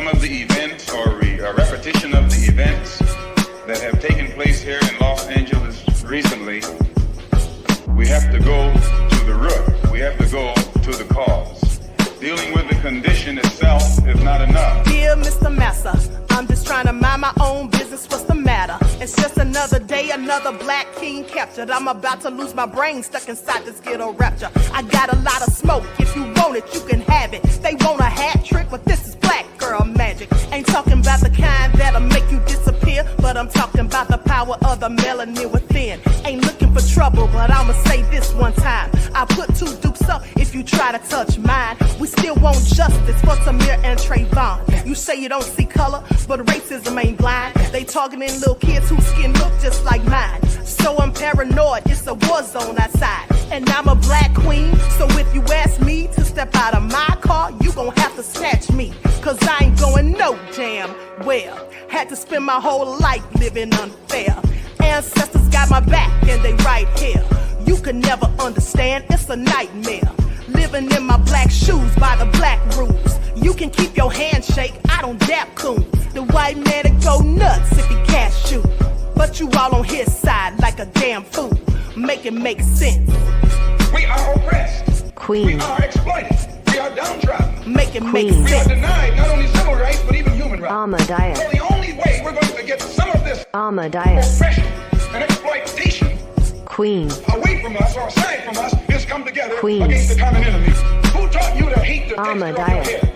some of the events or a repetition of the events that have taken place here in Los Angeles recently, we have to go to the root. We have to go to the cause. Dealing with the condition itself is not enough. Dear Mr. Massa, I'm just trying to mind my own business. What's the matter? It's just another day, another black king captured. I'm about to lose my brain, stuck inside this ghetto rapture. I got a lot of smoke. If you want it, you can have it. They want a hat trick, but this is black girl magic. Ain't talking about the kind that'll make you disappear, but I'm talking about the power of the melanin within. Ain't looking for trouble, but I'ma say this one time. I put two dukes up if you try to touch mine. We still want justice for Tamir and Trayvon. You say you don't see color, but racism ain't blind. They targeting little kids whose skin look just like mine. So I'm paranoid, it's a war zone outside. And I'm a black queen, so if you ask me to step out of my car, you gon' have to snatch me. Cause I ain't going no damn well. Had to spend my whole life living unfair. Ancestors got my back and they right here. You can never understand, it's a nightmare. Living in my black shoes by the black rules. You can keep your handshake, I don't dap coon. The white man to go nuts if he cash you. But you all on his side like a damn fool. Make it make sense. We are oppressed. Queen. We are exploited. We are downtrodden. Make it make We are sense. denied not only civil rights, but even human rights. Ahmadiyyah. So the only way we're going to get some of this Ahmadiyyah. oppression and exploitation Queen. away from us or aside from us is come together Queen. against the common enemy. Who taught you to hate the texture of your Ahmadiyyah. hair?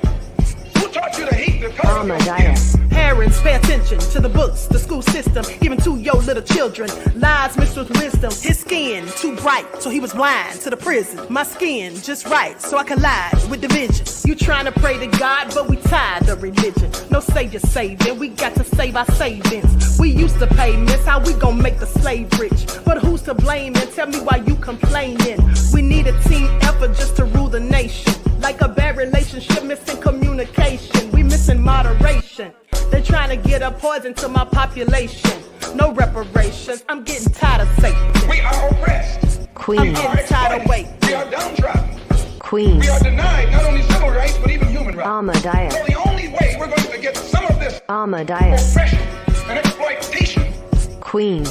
Who taught you to hate the color of your skin? Ahmadiyyah. Parents, pay attention to the books, the school system, even to your little children. Lies mixed with wisdom. His skin too bright, so he was blind to the prison. My skin just right, so I collide with division. You trying to pray to God, but we tired of religion. No savior saving, we got to save our savings. We used to pay miss, how we gon' make the slave rich? But who's to blame, and tell me why you complaining? We need a team effort just to rule the nation. Like a bad relationship, missing communication. We missing moderation. They're trying to get a poison to my population. No reparations, I'm getting tired of Satan. We are oppressed. Queen. I'm getting tired of waiting. We are downtrodden. Queen. We are denied not only civil rights, but even human rights. Ahmadiyyah. So the only way we're going to get some of this Ahmadiyyah. oppression and exploitation. Queen.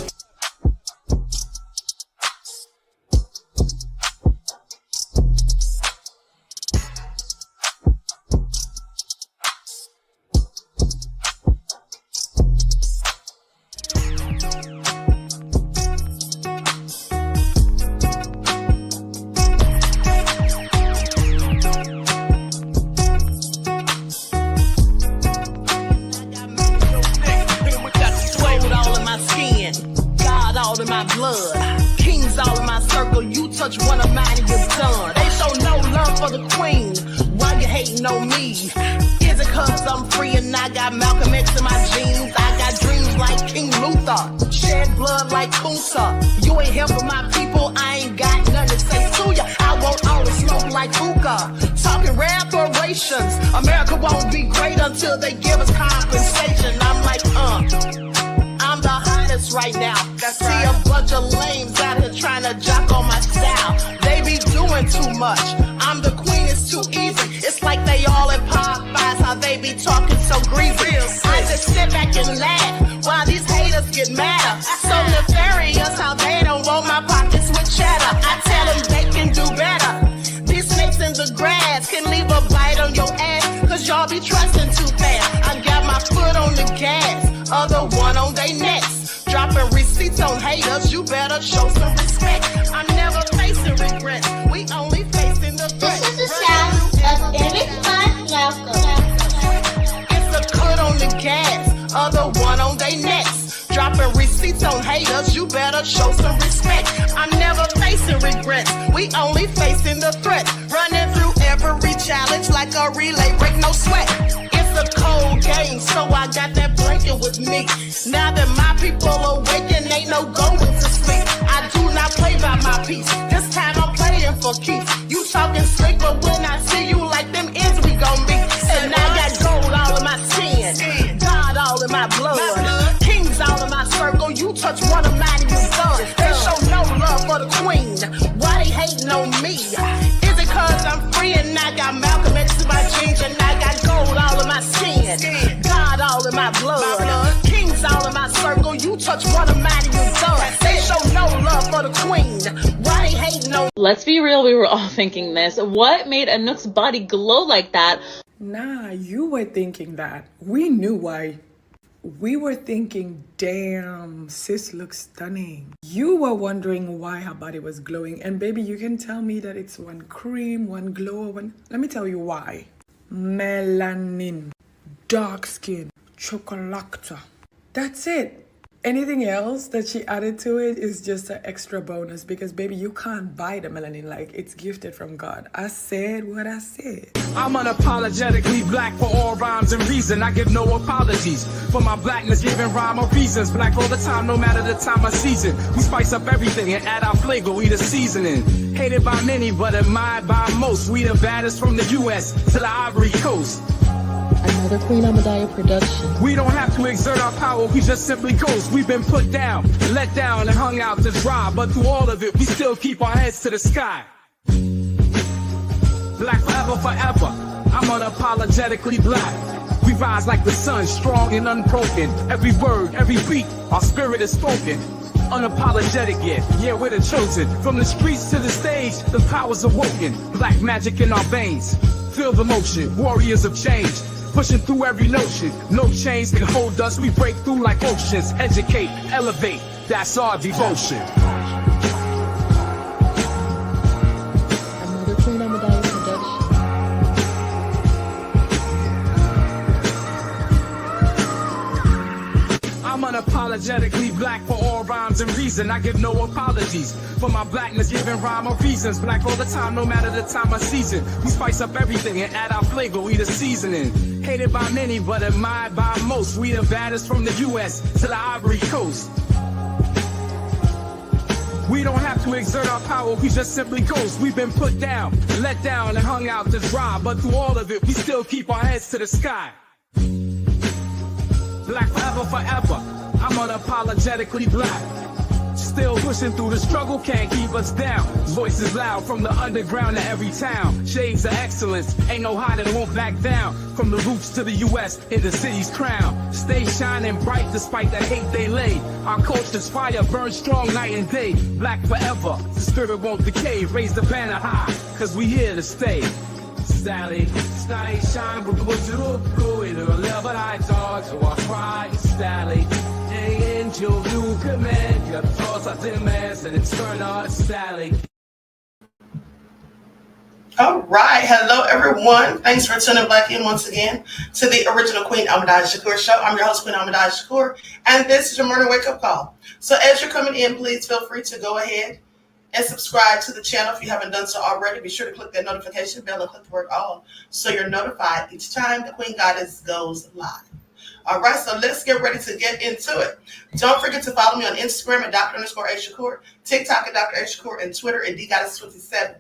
Touch one of mine and you're done. They show no love for the queen. Why you hating on me? Is it cause I'm free and I got Malcolm X in my jeans? I got dreams like King Luther, shed blood like Kunta. You ain't helping my people, I ain't got nothing to say to ya. I won't always smoke like hookah. Talking reparations, America won't be great until they give us compensation. I'm like, I'm the hottest right now. See a bunch of lames out here trying to jock on my style. They be doing too much. I'm the queen, it's too easy. It's like they all in Popeyes, how they be talking so greasy. I just sit back and laugh while these haters get madder. So nefarious how they don't want my pockets with cheddar. I tell them they can do better. These snakes in the grass can leave a bite on your ass, cause y'all be trusting too fast. I got my foot on the gas, other one on they necks. Dropping receipts on haters, you better show some respect. I'm never facing regrets, we only facing the threat. This is the sound of Eric It's a cut on the gas, other one on they necks. Dropping receipts on haters, you better show some respect. I'm never facing regrets, we only facing the threat. Running through every challenge like a relay, break no sweat. It's a cold game, so I got that blanket with me. Now that my people awaken, ain't no going to sleep. I do not play by my piece, this time I'm playing for keeps. You talking slick, but when I see you like them ends, we gon' meet. And I got gold all in my skin, God all in my blood, kings all in my circle. You touch one of mine and you're done. They show no love for the queen, why they hating on me? Is it cause I'm free and I got Malcolm X in my jeans and I got gold all in my skin? skin. God all in my blood. Kings all in my circle. You touch one of mine and you done. They show no love for the queen. Why they hating on? Let's be real, we were all thinking this. What made Anook's body glow like that? Nah, you were thinking that. We knew why. We were thinking, damn, sis looks stunning. You were wondering why her body was glowing. And baby, you can tell me that it's one cream, one glow, one... Let me tell you why. Melanin, dark skin, chocolate. That's it. Anything else that she added to it is just an extra bonus because, baby, you can't buy the melanin. Like, it's gifted from God. I said what I said. I'm unapologetically black for all rhymes and reason. I give no apologies for my blackness, giving rhyme or reasons. Black all the time, no matter the time of season. We spice up everything and add our flavor, we the seasoning. Hated by many, but admired by most. We the baddest from the U.S. to the Ivory Coast. Another Queen Ahmadiyyah production. We don't have to exert our power, we just simply coast. We've been put down, let down, and hung out to dry. But through all of it, we still keep our heads to the sky. Black forever, forever. I'm unapologetically black. We rise like the sun, strong and unbroken. Every word, every beat, our spirit is spoken. Unapologetic yet, yeah, we're the chosen. From the streets to the stage, the power's awoken. Black magic in our veins. Feel the motion, warriors of change. Pushing through every notion, no chains can hold us. We break through like oceans, educate, elevate. That's our devotion. Another Queen Ahmadiyyah production. I'm unapologetically black for all rhymes and reason. I give no apologies for my blackness, giving rhyme or reasons. Black all the time, no matter the time of season. We spice up everything and add our flavor, we the seasoning. Hated by many, but admired by most. We the baddest from the U.S. to the Ivory Coast. We don't have to exert our power, we just simply coast. We've been put down, let down, and hung out to dry. But through all of it, we still keep our heads to the sky. Black forever, forever. I'm unapologetically black. Still pushing through the struggle, can't keep us down. Voices loud from the underground to every town. Shades of excellence, ain't no hiding, won't back down. From the roots to the U.S. in the city's crown. Stay shining bright despite the hate they lay. Our culture's fire burns strong night and day. Black forever, the spirit won't decay. Raise the banner high, cause we here to stay. Sally, stay shine, but put it up, go in a level I talk, so I cry, Sally. Angel, new command, your thoughts are demands, and it's turn on Sally. All right, hello everyone. Thanks for tuning back in once again to the original Queen Ahmadiyyah show. I'm your host, Queen Ahmadiyyah, and this is your morning wake-up call. So as you're coming in, please feel free to go ahead and subscribe to the channel if you haven't done so already. Be sure to click that notification bell and click the word all so you're notified each time the Queen Goddess goes live. All right, so let's get ready to get into it. Don't forget to follow me on Instagram at Dr._Ashakur, TikTok at Dr. Ashakur, and Twitter at DGoddess27.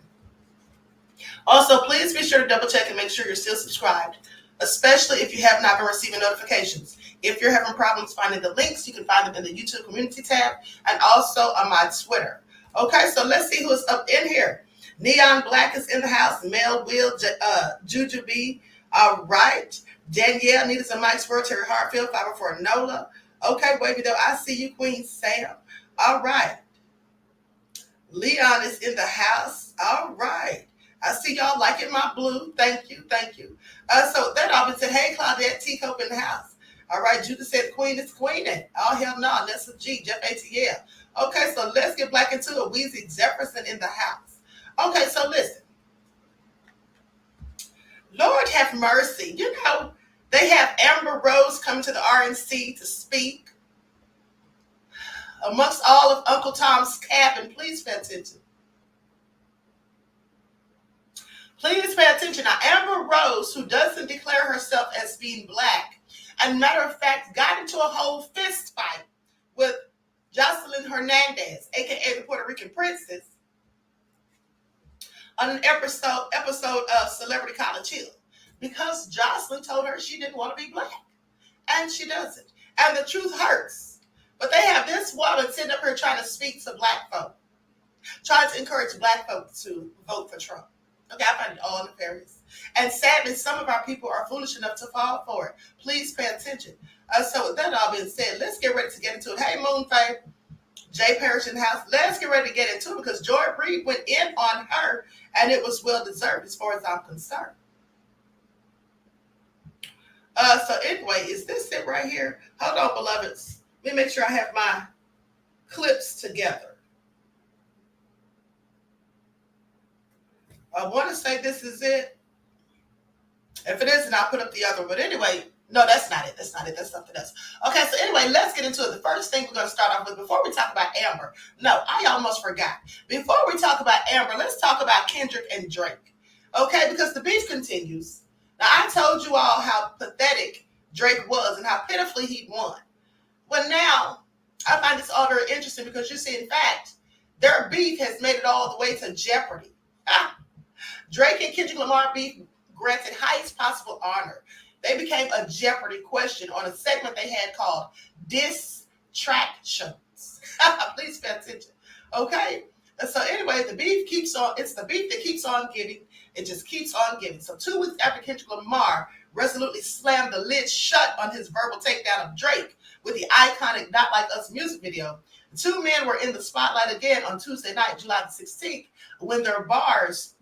Also, please be sure to double check and make sure you're still subscribed, especially if you have not been receiving notifications. If you're having problems finding the links, you can find them in the YouTube community tab and also on my Twitter. Okay, so let's see who's up in here. Neon Black is in the house. Mel, Will, Juju B. All right. Danielle needed some mics for Terry Hartfield, 504 Nola. Okay, baby, though, I see you, Queen Sam. All right. Leon is in the house. All right. I see y'all liking my blue. Thank you. Thank you. So that all been said, hey, Claudette, Teacup in the house. All right, Judah said Queen is queening. Oh, hell no. That's a G, Jeff ATL. Okay, so let's get back into it. Weezy Jefferson in the house. Okay, so listen. Lord have mercy. You know, they have Amber Rose coming to the RNC to speak. Amongst all of Uncle Tom's cabin, please pay attention. Please pay attention. Now, Amber Rose, who doesn't declare herself as being black, and matter of fact, got into a whole fist fight with Jocelyn Hernandez, aka the Puerto Rican princess, on an episode of Celebrity College Hill, because Jocelyn told her she didn't want to be black, and she doesn't. And the truth hurts. But they have this woman sitting up here trying to speak to black folk, trying to encourage black folk to vote for Trump. Okay, I find it all nefarious. And sadly, some of our people are foolish enough to fall for it. Please pay attention. So with that all being said, let's get ready to get into it. Hey, Moonface, Jay Parrish in the house. Let's get ready to get into it because Reid went in on her, and it was well deserved as far as I'm concerned. So anyway, is this it right here? Hold on, beloveds. Let me make sure I have my clips together. I want to say this is it. If it isn't, I'll put up the other one. But anyway, no, that's not it. That's not it. That's something else. Okay, so anyway, let's get into it. The first thing we're going to start off with, before we talk about Amber. No, I almost forgot. Before we talk about Amber, let's talk about Kendrick and Drake. Okay, because the beef continues. Now, I told you all how pathetic Drake was and how pitifully he won. Well, now, I find this all very interesting because you see, in fact, their beef has made it all the way to Jeopardy. Drake and Kendrick Lamar beef granted highest possible honor. They became a Jeopardy question on a segment they had called Distractions. Please pay attention. Okay? And so anyway, the beef keeps on. It's the beef that keeps on giving. It just keeps on giving. So 2 weeks after Kendrick Lamar resolutely slammed the lid shut on his verbal takedown of Drake with the iconic Not Like Us music video, the 2 men were in the spotlight again on Tuesday night, July the 16th, when their bars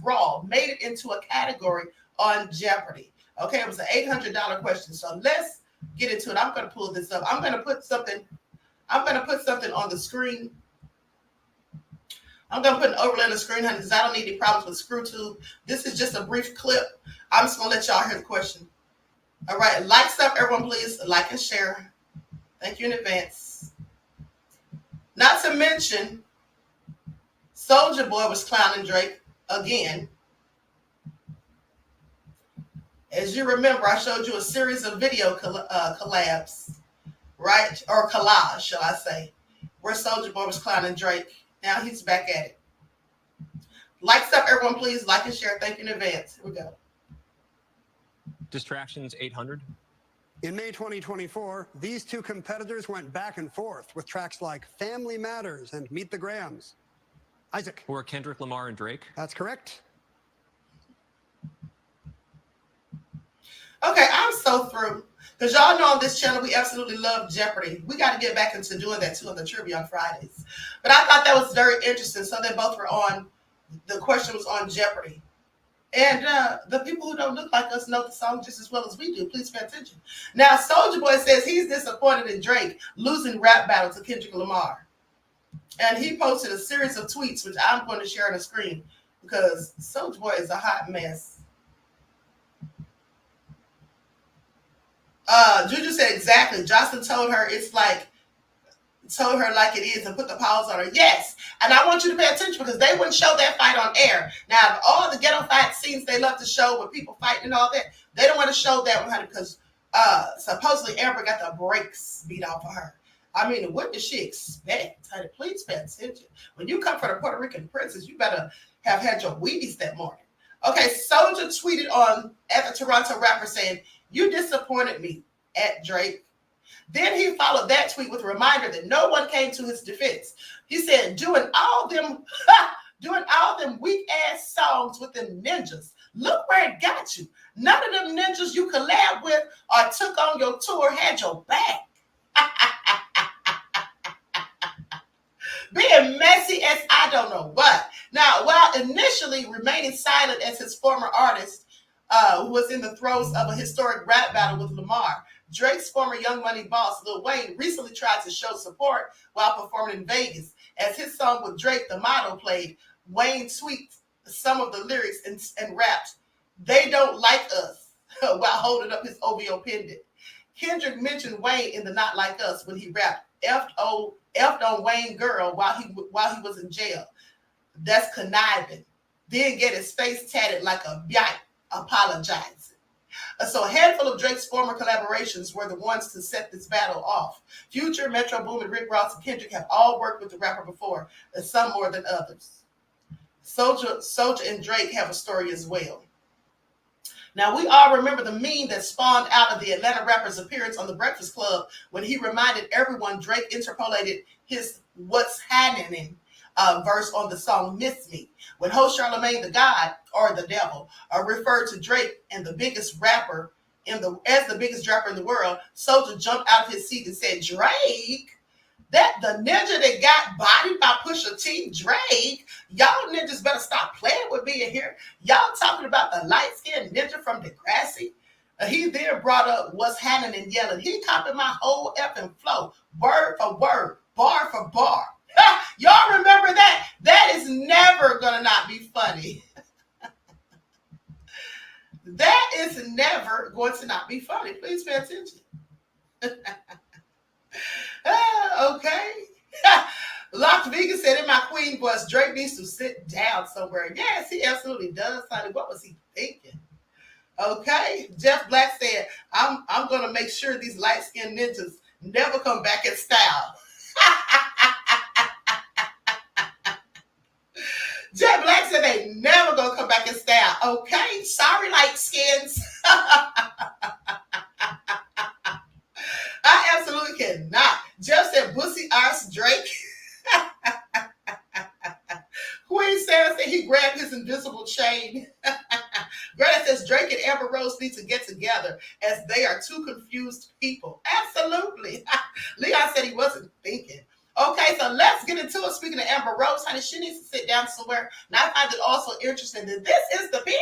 brawl made it into a category on Jeopardy. Okay, it was an $800 question. So let's get into it. I'm going to pull this up. I'm going to put something on the screen. I'm going to put an overlay on the screen, honey, because I don't need any problems with ScrewTube. This is just a brief clip. I'm just going to let y'all hear the question. All right, likes up, everyone, please. Like and share. Thank you in advance. Not to mention, Soulja Boy was clowning Drake again. As you remember, I showed you a series of video collabs, right? Or collage, shall I say, where Soulja Boy was clowning Drake. Now he's back at it. Likes up, everyone, please. Like and share. Thank you in advance. Here we go. Distractions 800. In May 2024, these 2 competitors went back and forth with tracks like Family Matters and Meet the Grahams. Isaac. Or Kendrick Lamar and Drake. That's correct. Okay, I'm so through. Because y'all know on this channel, we absolutely love Jeopardy. We got to get back into doing that too on the trivia on Fridays. But I thought that was very interesting. So they both were on, the question was on Jeopardy. And the people who don't look like us know the song just as well as we do. Please pay attention. Now, Soulja Boy says he's disappointed in Drake losing rap battle to Kendrick Lamar. And he posted a series of tweets, which I'm going to share on the screen because Soulja Boy is a hot mess. Juju said exactly. Jocelyn told her like it is and put the pause on her. Yes. And I want you to pay attention because they wouldn't show that fight on air. Now, all the ghetto fight scenes they love to show with people fighting and all that, they don't want to show that one because supposedly Amber got the brakes beat off of her. I mean, what did she expect? Honey, please pay attention. When you come for the Puerto Rican princess, you better have had your Wheaties that morning. Okay, Soulja tweeted at the Toronto rapper saying, "You disappointed me," at Drake. Then he followed that tweet with a reminder that no one came to his defense. He said, doing all them weak ass songs with them ninjas. Look where it got you. None of them ninjas you collab with or took on your tour had your back. Being messy as I don't know what. Now, while initially remaining silent as his former artist, who was in the throes of a historic rap battle with Lamar, Drake's former Young Money boss, Lil Wayne, recently tried to show support while performing in Vegas. As his song with Drake, The Motto, played, Wayne tweaked some of the lyrics and rapped, "They don't like us," while holding up his OVO pendant. Kendrick mentioned Wayne in the Not Like Us when he rapped, F'd on Wayne girl while he was in jail. That's conniving. Then get his face tatted like a bite, apologizing. So a handful of Drake's former collaborations were the ones to set this battle off. Future, Metro Boomin, Rick Ross, and Kendrick have all worked with the rapper before, and some more than others. Soulja and Drake have a story as well. Now, we all remember the meme that spawned out of the Atlanta rapper's appearance on The Breakfast Club when he reminded everyone Drake interpolated his "what's happening" verse on the song Miss Me. When host Charlamagne the God, or the devil, referred to Drake and the biggest rapper as the biggest rapper in the world, Soulja jumped out of his seat and said, Drake? That the ninja that got bodied by Pusha T, Drake? Y'all ninjas better stop playing with me in here. Y'all talking about the light-skinned ninja from Degrassi? He then brought up what's happening and yelling. He copied my whole effing flow, word for word, bar for bar. Y'all remember that? That is never going to not be funny. That is never going to not be funny. Please pay attention. Okay. Locked Vegan said in my queen voice, Drake needs to sit down somewhere. Yes, he absolutely does, honey. What was he thinking? Okay. Jeff Black said, I'm going to make sure these light-skinned ninjas never come back in style. Jeff Black said they never going to come back in style. Okay. Sorry, light skins. I absolutely cannot. Jeff said, Bussy ass Drake. Queen Sarah said he grabbed his invisible chain. Greta says Drake and Amber Rose need to get together as they are two confused people. Absolutely. Leon said he wasn't thinking. Okay, so let's get into it. Speaking of Amber Rose, honey, she needs to sit down somewhere. And I find it also interesting that this is the pick.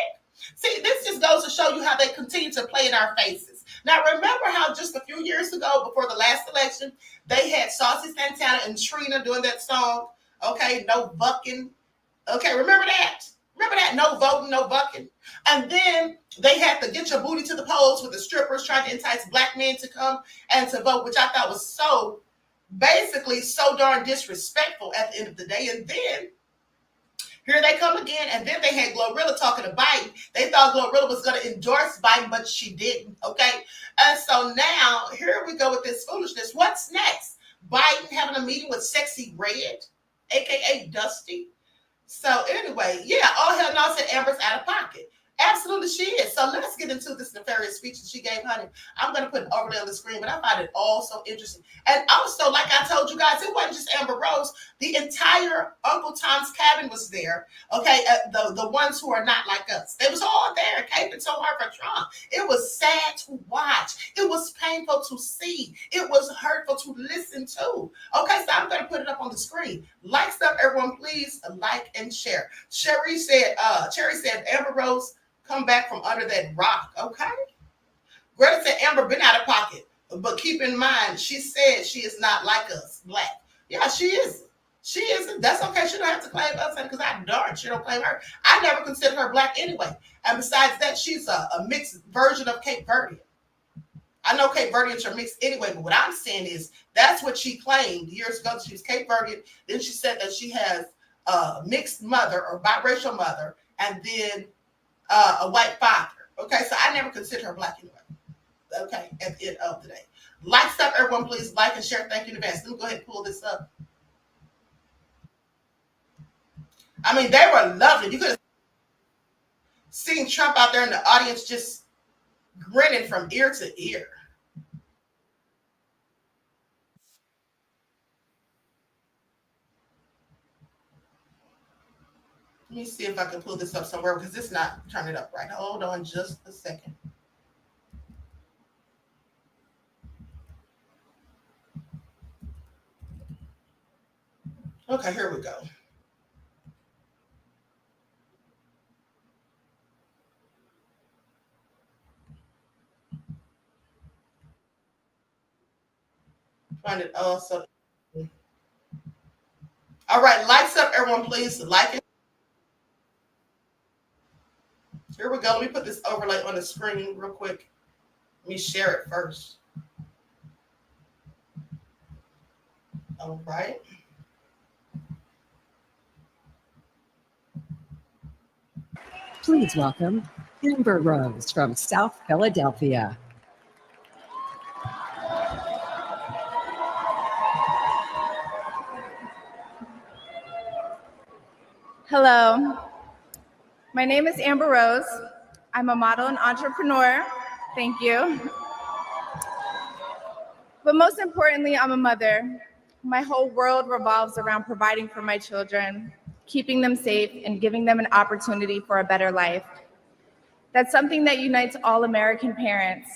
See, this just goes to show you how they continue to play in our faces. Now, remember how just a few years ago, before the last election, they had Saucy Santana and Trina doing that song, okay, no bucking. Okay, remember that? Remember that? No voting, no bucking. And then they had to get your booty to the polls with the strippers trying to entice black men to come and to vote, which I thought was so, basically so darn disrespectful at the end of the day. And then here they come again, and then they had Glorilla talking to Biden. They thought Glorilla was going to endorse Biden, but she didn't, okay? And so now, here we go with this foolishness. What's next? Biden having a meeting with Sexy Red, a.k.a. Dusty. So anyway, yeah, all hell no, said Amber's out of pocket. Absolutely she is. So let's get into this nefarious speech that she gave, honey. I'm going to put it overlay on the screen, but I find it all so interesting. And also, like I told you guys, it wasn't just Amber Rose. The entire Uncle Tom's Cabin was there, okay? The ones who are not like us. They was all there, caping so hard for Trump. It was sad to watch. It was painful to see. It was hurtful to listen to. Okay, so I'm going to put it up on the screen. Like stuff, everyone, please like and share. Cherry said, Amber Rose, come back from under that rock, okay? Greta said Amber been out of pocket, but keep in mind, she said she is not like us, black. Yeah, she isn't. She isn't. That's okay. She don't have to claim us because I darn she don't claim her. I never considered her black anyway. And besides that, she's a mixed version of Cape Verdean. I know Cape Verdeans are mixed anyway, but what I'm saying is that's what she claimed years ago. She was Cape Verdean. Then she said that she has a mixed mother or biracial mother, and then a white father. Okay, so I never consider her black anyway. Okay, at the end of the day. Like stuff, everyone, please like and share. Thank you in advance. Let me go ahead and pull this up. I mean, they were lovely. You could have seen Trump out there in the audience just grinning from ear to ear. Let me see if I can pull this up somewhere because it's not turning up right. Hold on just a second. Okay, here we go. Find it also. All right, likes up, everyone, please. Like it. Here we go. Let me put this overlay on the screen real quick. Let me share it first. All right. Please welcome Amber Rose from South Philadelphia. Hello, my name is Amber Rose. I'm a model and entrepreneur. Thank you. But most importantly, I'm a mother. My whole world revolves around providing for my children, keeping them safe, and giving them an opportunity for a better life. That's something that unites all American parents,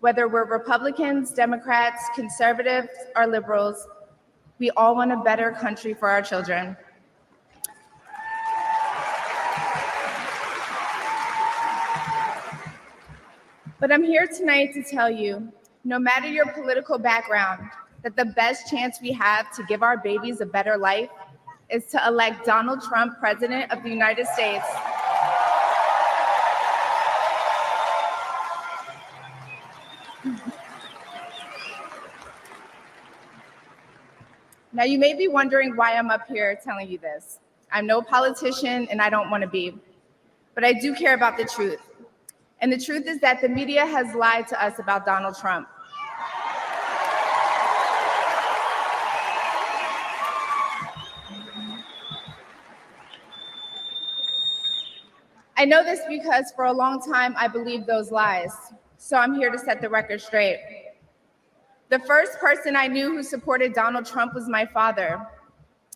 whether we're Republicans, Democrats, conservatives, or liberals. We all want a better country for our children. But I'm here tonight to tell you, no matter your political background, that the best chance we have to give our babies a better life is to elect Donald Trump President of the United States. Now, you may be wondering why I'm up here telling you this. I'm no politician and I don't want to be, but I do care about the truth. And the truth is that the media has lied to us about Donald Trump. I know this because for a long time I believed those lies, so I'm here to set the record straight. The first person I knew who supported Donald Trump was my father.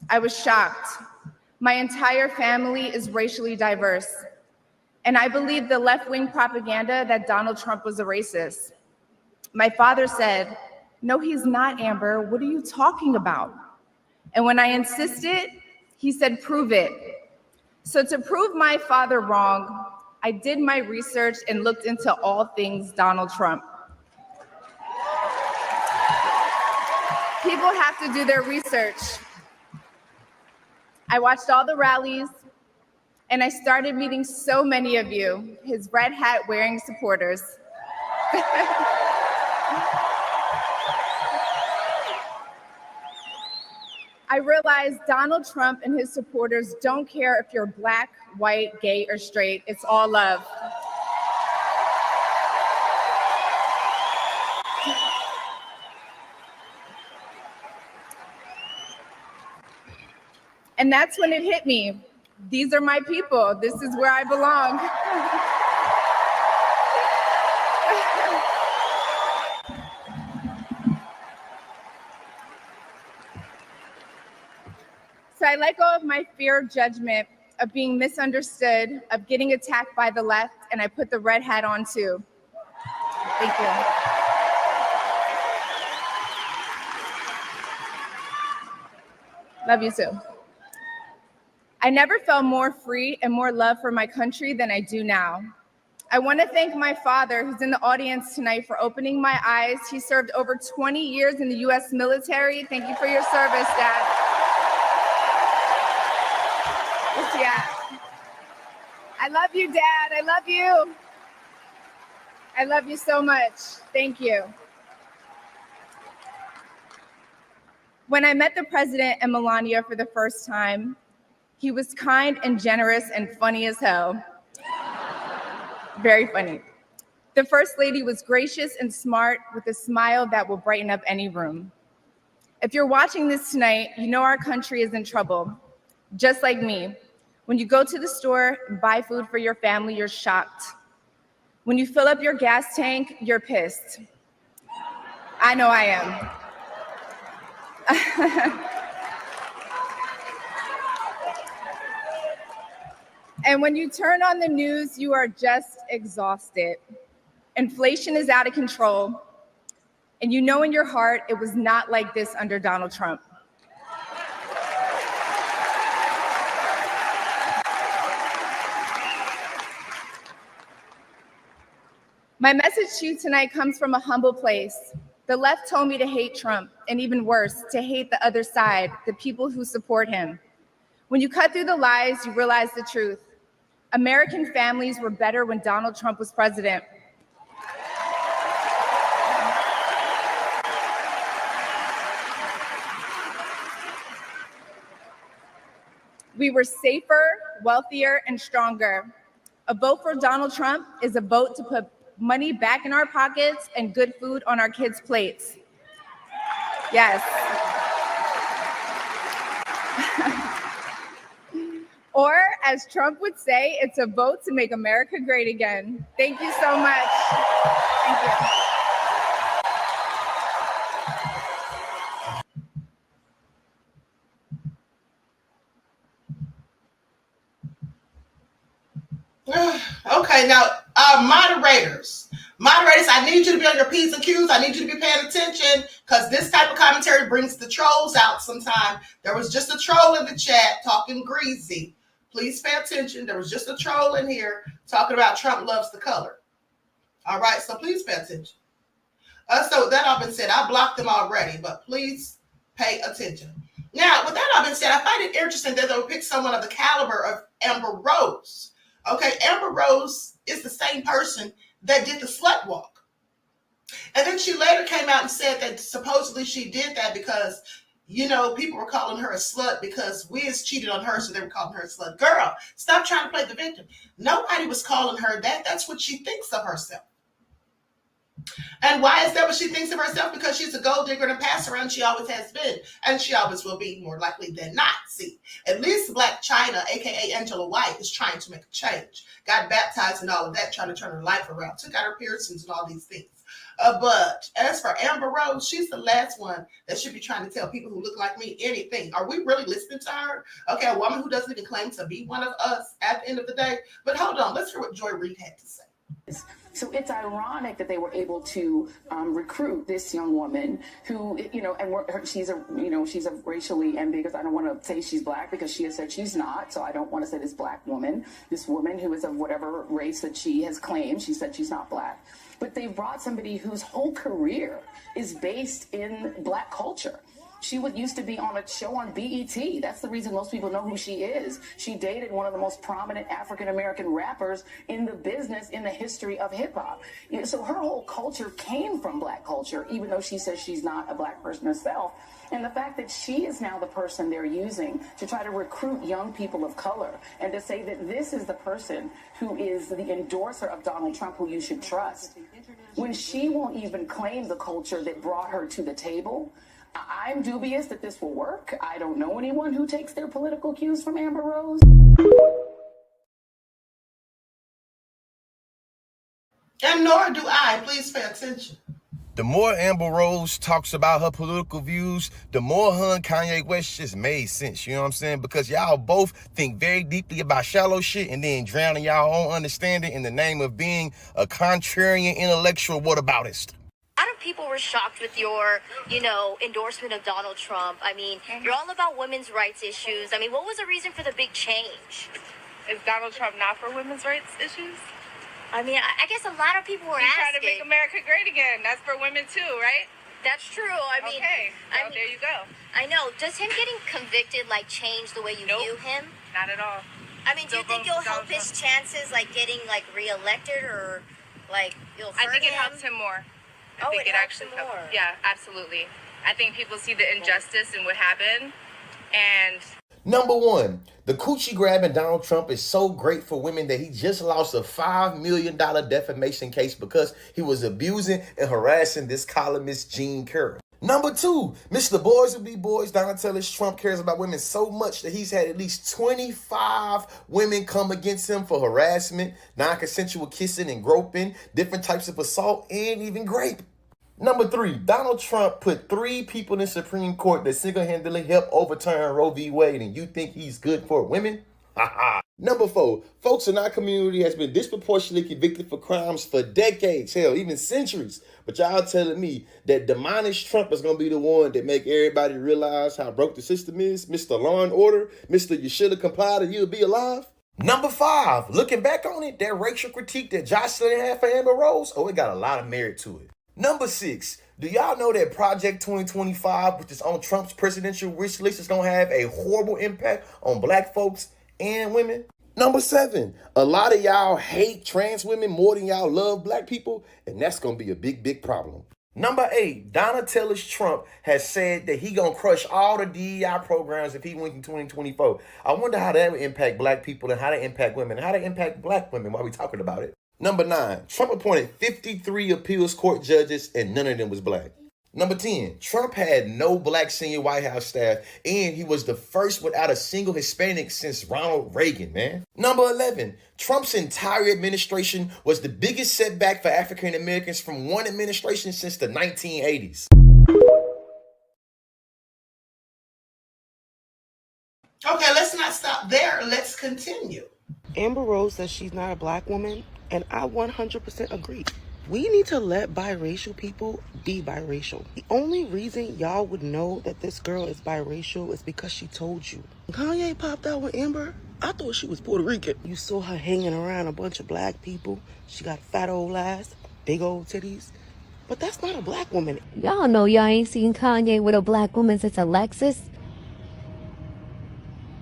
I was shocked. My entire family is racially diverse, and I believed the left-wing propaganda that Donald Trump was a racist. My father said, "No, he's not, Amber. What are you talking about?" And when I insisted, he said, "Prove it." So to prove my father wrong, I did my research and looked into all things Donald Trump. People have to do their research. I watched all the rallies, and I started meeting so many of you, his red hat wearing supporters. I realized Donald Trump and his supporters don't care if you're black, white, gay, or straight. It's all love. And that's when it hit me. These are my people. This is where I belong. So I let go of my fear of judgment, of being misunderstood, of getting attacked by the left, and I put the red hat on too. Thank you. Love you too. I never felt more free and more love for my country than I do now. I want to thank my father, who's in the audience tonight, for opening my eyes. He served over 20 years in the U.S. military. Thank you for your service, Dad. Yeah. I love you, Dad. I love you. I love you so much. Thank you. When I met the president and Melania for the first time, he was kind and generous and funny as hell. Very funny. The First Lady was gracious and smart with a smile that will brighten up any room. If you're watching this tonight, you know our country is in trouble, just like me. When you go to the store and buy food for your family, you're shocked. When you fill up your gas tank, you're pissed. I know I am. And when you turn on the news, you are just exhausted. Inflation is out of control. And you know in your heart it was not like this under Donald Trump. My message to you tonight comes from a humble place. The left told me to hate Trump, and even worse, to hate the other side, the people who support him. When you cut through the lies, you realize the truth. American families were better when Donald Trump was president. We were safer, wealthier, and stronger. A vote for Donald Trump is a vote to put money back in our pockets and good food on our kids' plates. Yes. Or, as Trump would say, it's a vote to make America great again. Thank you so much. Thank you. Okay, now moderators, I need you to be on your P's and Q's. I need you to be paying attention because this type of commentary brings the trolls out sometime. There was just a troll in the chat talking greasy. Please pay attention. There was just a troll in here talking about Trump loves the color. All right, so please pay attention. So that all been said, I blocked them already, but please pay attention. Now, with that all been said, I find it interesting that they would pick someone of the caliber of Amber Rose. Okay, Amber Rose is the same person that did the slut walk. And then she later came out and said that supposedly she did that because, you know, people were calling her a slut because Wiz cheated on her, so they were calling her a slut. Girl, stop trying to play the victim. Nobody was calling her that. That's what she thinks of herself. And why is that what she thinks of herself? Because she's a gold digger and a passer around. She always has been. And she always will be, more likely than not. See, at least Black China, a.k.a. Angela White, is trying to make a change. Got baptized and all of that, trying to turn her life around. Took out her piercings and all these things. But as for Amber Rose, she's the last one that should be trying to tell people who look like me anything. Are we really listening to her? Okay, a woman who doesn't even claim to be one of us at the end of the day. But hold on, let's hear what Joy Reid had to say. So it's ironic that they were able to recruit this young woman who, you know, and she's a racially ambiguous. I don't want to say she's black because she has said she's not. So I don't want to say this black woman, this woman who is of whatever race that she has claimed. She said she's not black. But they brought somebody whose whole career is based in black culture. She used to be on a show on BET. That's the reason most people know who she is. She dated one of the most prominent African-American rappers in the business in the history of hip-hop. You know, so her whole culture came from black culture, even though she says she's not a black person herself. And the fact that she is now the person they're using to try to recruit young people of color and to say that this is the person who is the endorser of Donald Trump who you should trust, when she won't even claim the culture that brought her to the table, I'm dubious that this will work. I don't know anyone who takes their political cues from Amber Rose. And nor do I. Please pay attention. The more Amber Rose talks about her political views, the more her and Kanye West just made sense. You know what I'm saying? Because y'all both think very deeply about shallow shit and then drowning y'all own understanding in the name of being a contrarian intellectual whataboutist. A lot of people were shocked with your, endorsement of Donald Trump. I mean, you're all about women's rights issues. I mean, what was the reason for the big change? Is Donald Trump not for women's rights issues? I mean, I guess a lot of people were He's asking. trying to make America great again. That's for women too, right? That's true. I mean, there you go. I know. Does him getting convicted change the way you view him? Not at all. I mean, do you think it'll help his chances getting reelected or you'll hurt him? I think it helps him more. I think it actually helps. Yeah, absolutely. I think people see the injustice and what happened, and Number one, the coochie grabbing Donald Trump is so great for women that he just lost a $5 million defamation case because he was abusing and harassing this columnist Gene Kerr. Number two, Mr. Boys Will Be Boys, Donatellis Trump cares about women so much that he's had at least 25 women come against him for harassment, non-consensual kissing and groping, different types of assault, and even rape. Number three, Donald Trump put 3 people in the Supreme Court that single-handedly helped overturn Roe v. Wade, and you think he's good for women? Number 4, folks in our community has been disproportionately convicted for crimes for decades, hell, even centuries. But y'all telling me that demonished Trump is going to be the one that make everybody realize how broke the system is? Mr. Law and Order? Mr. You should have complied or you'll be alive? Number 5, looking back on it, that racial critique that Jocelyn had for Amber Rose, it got a lot of merit to it. Number 6, do y'all know that Project 2025, which is on Trump's presidential wish list, is going to have a horrible impact on black folks and women? Number 7, a lot of y'all hate trans women more than y'all love black people, and that's going to be a big, big problem. Number 8, Donatellis Trump has said that he going to crush all the DEI programs if he wins in 2024. I wonder how that would impact black people and how that impact women and how that impact black women while we talking about it. Number 9, Trump appointed 53 appeals court judges and none of them was black. Number 10, Trump had no black senior White House staff and he was the first without a single Hispanic since Ronald Reagan, man. Number 11, Trump's entire administration was the biggest setback for African Americans from one administration since the 1980s. Okay, let's not stop there. Let's continue. Amber Rose says she's not a black woman, and I 100% agree. We need to let biracial people be biracial. The only reason y'all would know that this girl is biracial is because she told you. Kanye popped out with Amber. I thought she was Puerto Rican. You saw her hanging around a bunch of black people. She got fat old ass, big old titties. But that's not a black woman. Y'all know y'all ain't seen Kanye with a black woman since Alexis.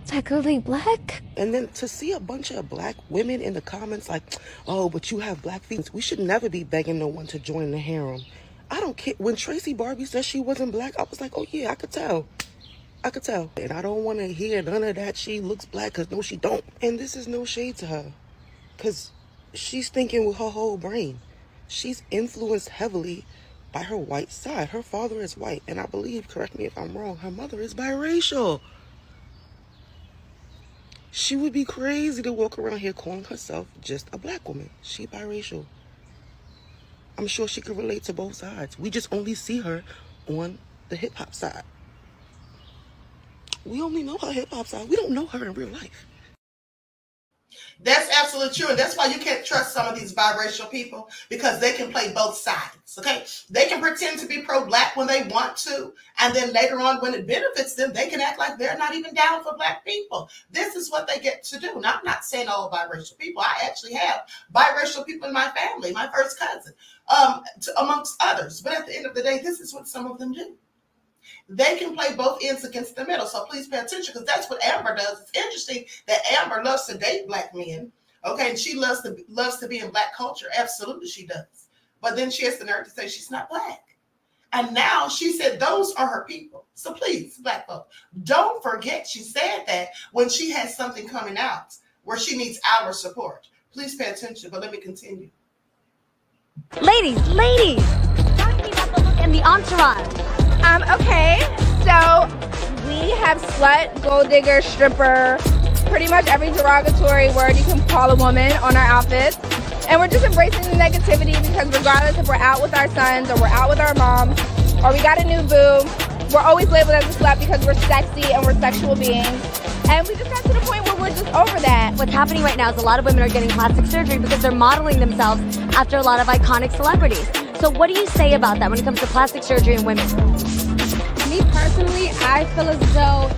That girl ain't black. And then to see a bunch of black women in the comments like, oh, but you have black feet. We should never be begging no one to join the harem. I don't care. When Tracy Barbie said she wasn't black, I was like, oh yeah, I could tell. I could tell. And I don't want to hear none of that she looks black, because no, she don't. And this is no shade to her, because she's thinking with her whole brain. She's influenced heavily by her white side. Her father is white, and I believe, correct me if I'm wrong, her mother is biracial. She would be crazy to walk around here calling herself just a black woman. She biracial. I'm sure she could relate to both sides. We just only see her on the hip-hop side. We only know her hip-hop side. We don't know her in real life. That's absolutely true. And that's why you can't trust some of these biracial people, because they can play both sides. Okay. They can pretend to be pro-black when they want to. And then later on, when it benefits them, they can act like they're not even down for black people. This is what they get to do. Now, I'm not saying all biracial people. I actually have biracial people in my family, my first cousin, amongst others. But at the end of the day, this is what some of them do. They can play both ends against the middle. So please pay attention, because that's what Amber does. It's interesting that Amber loves to date black men. Okay, and she loves to be in black culture. Absolutely, she does. But then she has the nerve to say she's not black. And now she said those are her people. So please, black folk, don't forget she said that when she has something coming out where she needs our support. Please pay attention, but let me continue. Ladies, talk to me about the look and the entourage. Okay, so we have slut, gold digger, stripper, pretty much every derogatory word you can call a woman on our outfits. And we're just embracing the negativity, because regardless if we're out with our sons or we're out with our moms or we got a new boo, we're always labeled as a slut because we're sexy and we're sexual beings. And we just got to the point where we're just over that. What's happening right now is a lot of women are getting plastic surgery because they're modeling themselves after a lot of iconic celebrities. So what do you say about that when it comes to plastic surgery in women? Me personally, I feel as though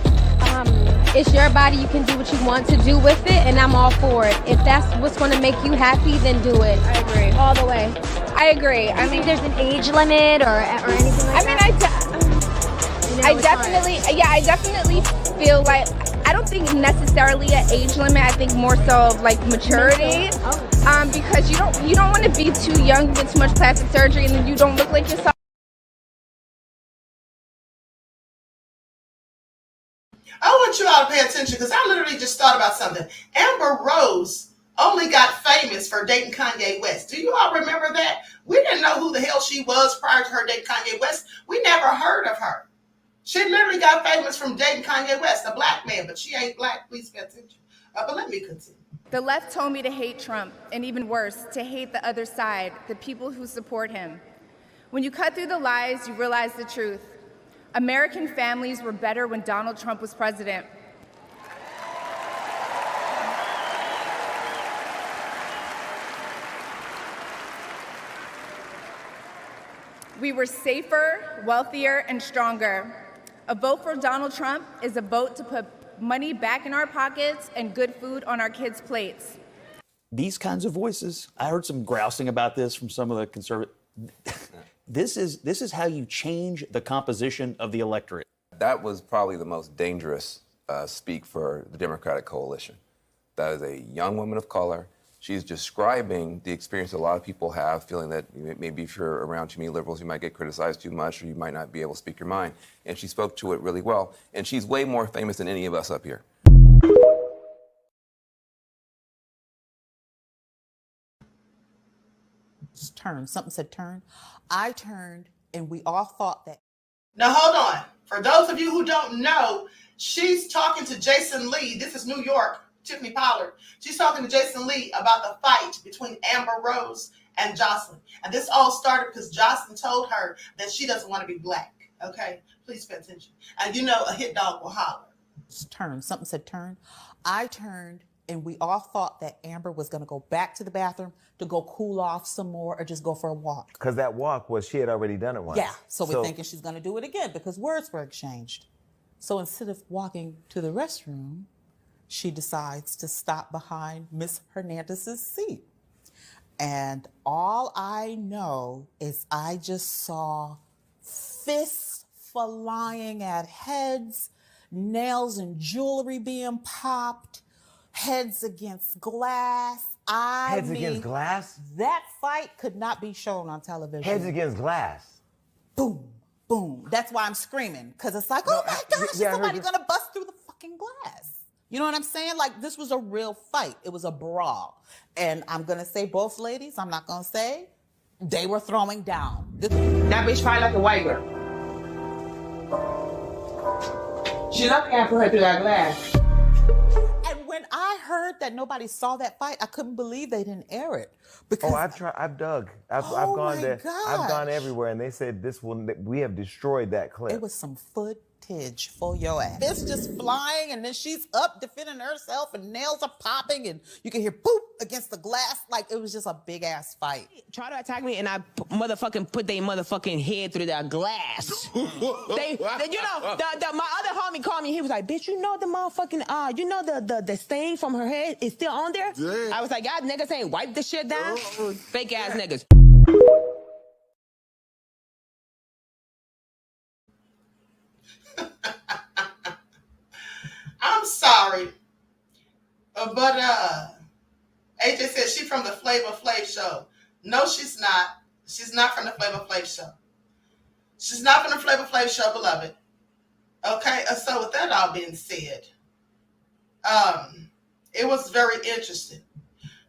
it's your body. You can do what you want to do with it, and I'm all for it. If that's what's going to make you happy, then do it. I agree. All the way. I agree. I think there's an age limit or anything like that? I definitely feel like, I don't think necessarily an age limit. I think more so of like maturity. Because you don't want to be too young, get too much plastic surgery, and then you don't look like yourself. I want you all to pay attention, because I literally just thought about something. Amber Rose only got famous for dating Kanye West. Do you all remember that? We didn't know who the hell she was prior to her dating Kanye West. We never heard of her. She literally got famous from dating Kanye West, a black man, but she ain't black. Please pay attention. But let me continue. The left told me to hate Trump, and even worse, to hate the other side, the people who support him. When you cut through the lies, you realize the truth. American families were better when Donald Trump was president. We were safer, wealthier, and stronger. A vote for Donald Trump is a vote to put money back in our pockets and good food on our kids' plates. These kinds of voices, I heard some grousing about this from some of the conservative. This is how you change the composition of the electorate. That was probably the most dangerous speak for the Democratic coalition. That is a young woman of color. She's describing the experience a lot of people have, feeling that maybe if you're around too many liberals, you might get criticized too much, or you might not be able to speak your mind. And she spoke to it really well. And she's way more famous than any of us up here. Turn. Something said turn. I turned, and we all thought that. Now, hold on. For those of you who don't know, she's talking to Jason Lee. This is New York, Tiffany Pollard. She's talking to Jason Lee about the fight between Amber Rose and Jocelyn. And this all started because Jocelyn told her that she doesn't want to be black. Okay? Please pay attention. And you know a hit dog will holler. Turn. Something said turn. I turned, and we all thought that Amber was going to go back to the bathroom to go cool off some more or just go for a walk. Because that walk was, she had already done it once. Yeah, so we're thinking she's going to do it again because words were exchanged. So instead of walking to the restroom, she decides to stop behind Miss Hernandez's seat. And all I know is I just saw fists flying at heads, nails and jewelry being popped, heads against glass. Heads against glass? That fight could not be shown on television. Heads against glass. Boom, boom. That's why I'm screaming, because it's like, oh my gosh, yeah, somebody's going to bust through the fucking glass. You know what I'm saying? Like, this was a real fight. It was a brawl. And I'm going to say both ladies, I'm not going to say, they were throwing down. That bitch fight like a white girl. She lucky I put her through that glass. And when I heard that nobody saw that fight, I couldn't believe they didn't air it. Because I've dug. I've gone there. I've gone everywhere, and they said we have destroyed that clip. It was some footage for your ass. It's just flying, and then she's up defending herself, and nails are popping, and you can hear boop against the glass. Like, it was just a big ass fight. Try to attack me, and I motherfucking put their motherfucking head through that glass. My other homie called me. He was like, "Bitch, you know the motherfucking the stain from her head is still on there." Dang. I was like, "God, niggas ain't wiped this shit down." Fake ass niggas. I'm sorry, but AJ said she's from the Flavor Flav show. No, she's not. She's not from the Flavor Flav show. She's not from the Flavor Flav show, beloved. Okay, so with that all being said, it was very interesting.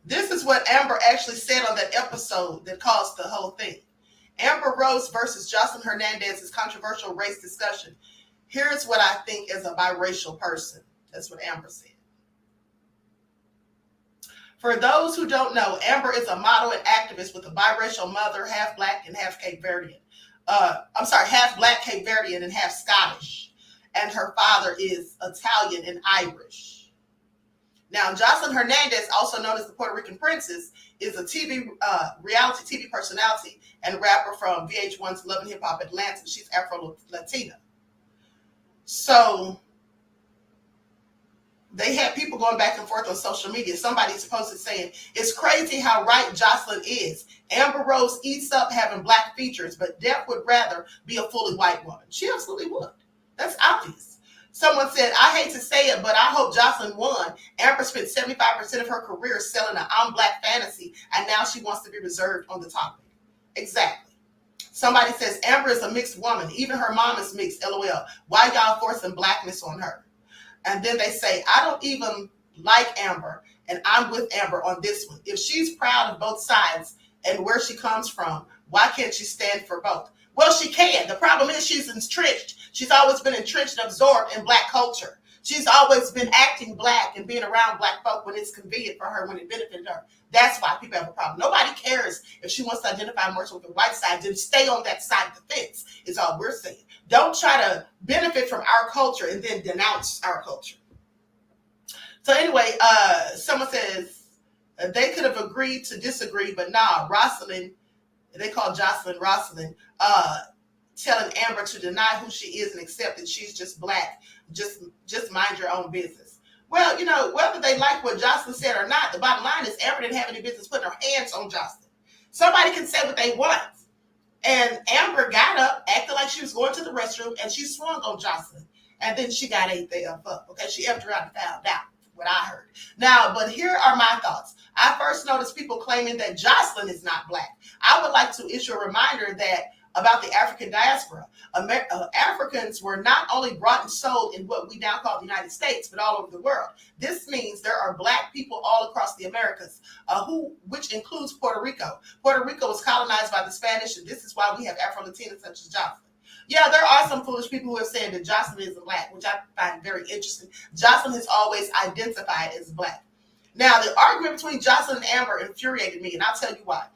This is what Amber actually said on that episode that caused the whole thing. Amber Rose versus Jocelyn Hernandez's controversial race discussion. Here's what I think as a biracial person. That's what Amber said. For those who don't know, Amber is a model and activist with a biracial mother, half black and half Cape Verdean. Half black Cape Verdean and half Scottish. And her father is Italian and Irish. Now, Jocelyn Hernandez, also known as the Puerto Rican Princess, is a reality TV personality and rapper from VH1's Love and Hip Hop Atlanta. She's Afro-Latina. So they had people going back and forth on social media. Somebody supposedly saying, it's crazy how right Jocelyn is. Amber Rose eats up having black features, but Depp would rather be a fully white woman. She absolutely would. That's obvious. Someone said, I hate to say it, but I hope Jocelyn won. Amber spent 75% of her career selling an I'm black fantasy, and now she wants to be reserved on the topic. Exactly. Somebody says, Amber is a mixed woman. Even her mom is mixed, LOL. Why y'all forcing blackness on her? And then they say, I don't even like Amber, and I'm with Amber on this one. If she's proud of both sides and where she comes from, why can't she stand for both? Well, she can. The problem is she's entrenched. She's always been entrenched and absorbed in black culture. She's always been acting black and being around black folk when it's convenient for her, when it benefited her. That's why people have a problem. Nobody cares if she wants to identify more with the white side. Then stay on that side of the fence is all we're saying. Don't try to benefit from our culture and then denounce our culture. So anyway, someone says they could have agreed to disagree, but nah, Rosalind, they call Jocelyn Rosalind, telling Amber to deny who she is and accept that she's just black. Just mind your own business. Well, you know, whether they like what Jocelyn said or not, the bottom line is Amber didn't have any business putting her hands on Jocelyn. Somebody can say what they want. And Amber got up, acted like she was going to the restroom, and she swung on Jocelyn. And then she got ate the F up. Okay, she effed her out and found out what I heard. Now, but here are my thoughts. I first noticed people claiming that Jocelyn is not black. I would like to issue a reminder that about the African diaspora. Africans were not only brought and sold in what we now call the United States, but all over the world. This means there are black people all across the Americas, which includes Puerto Rico. Puerto Rico was colonized by the Spanish, and this is why we have Afro-Latinas such as Jocelyn. Yeah, there are some foolish people who have said that Jocelyn isn't black, which I find very interesting. Jocelyn has always identified as black. Now, the argument between Jocelyn and Amber infuriated me, and I'll tell you why.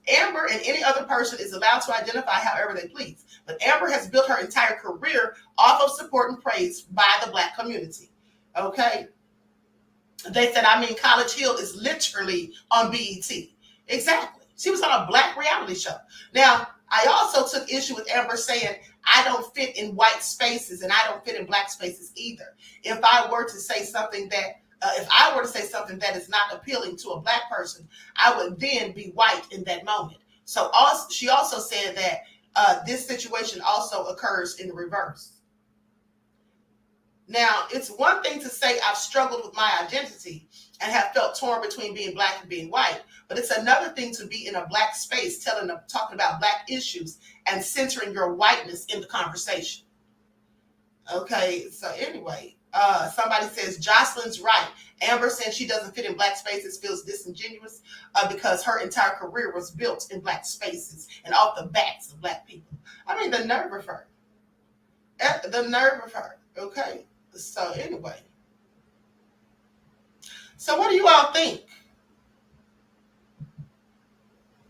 Amber and any other person is allowed to identify however they please. But Amber has built her entire career off of support and praise by the black community. Okay? They said, I mean, College Hill is literally on BET. Exactly. She was on a black reality show. Now, I also took issue with Amber saying, I don't fit in white spaces and I don't fit in black spaces either. If I were to say something that is not appealing to a black person, I would then be white in that moment. So she also said that this situation also occurs in reverse. Now, it's one thing to say I've struggled with my identity and have felt torn between being black and being white, but it's another thing to be in a black space talking about black issues and centering your whiteness in the conversation. Okay, so anyway, somebody says Jocelyn's right. Amber says she doesn't fit in black spaces, feels disingenuous because her entire career was built in black spaces and off the backs of black people. I mean, the nerve of her. The nerve of her. Okay. So anyway, so what do you all think?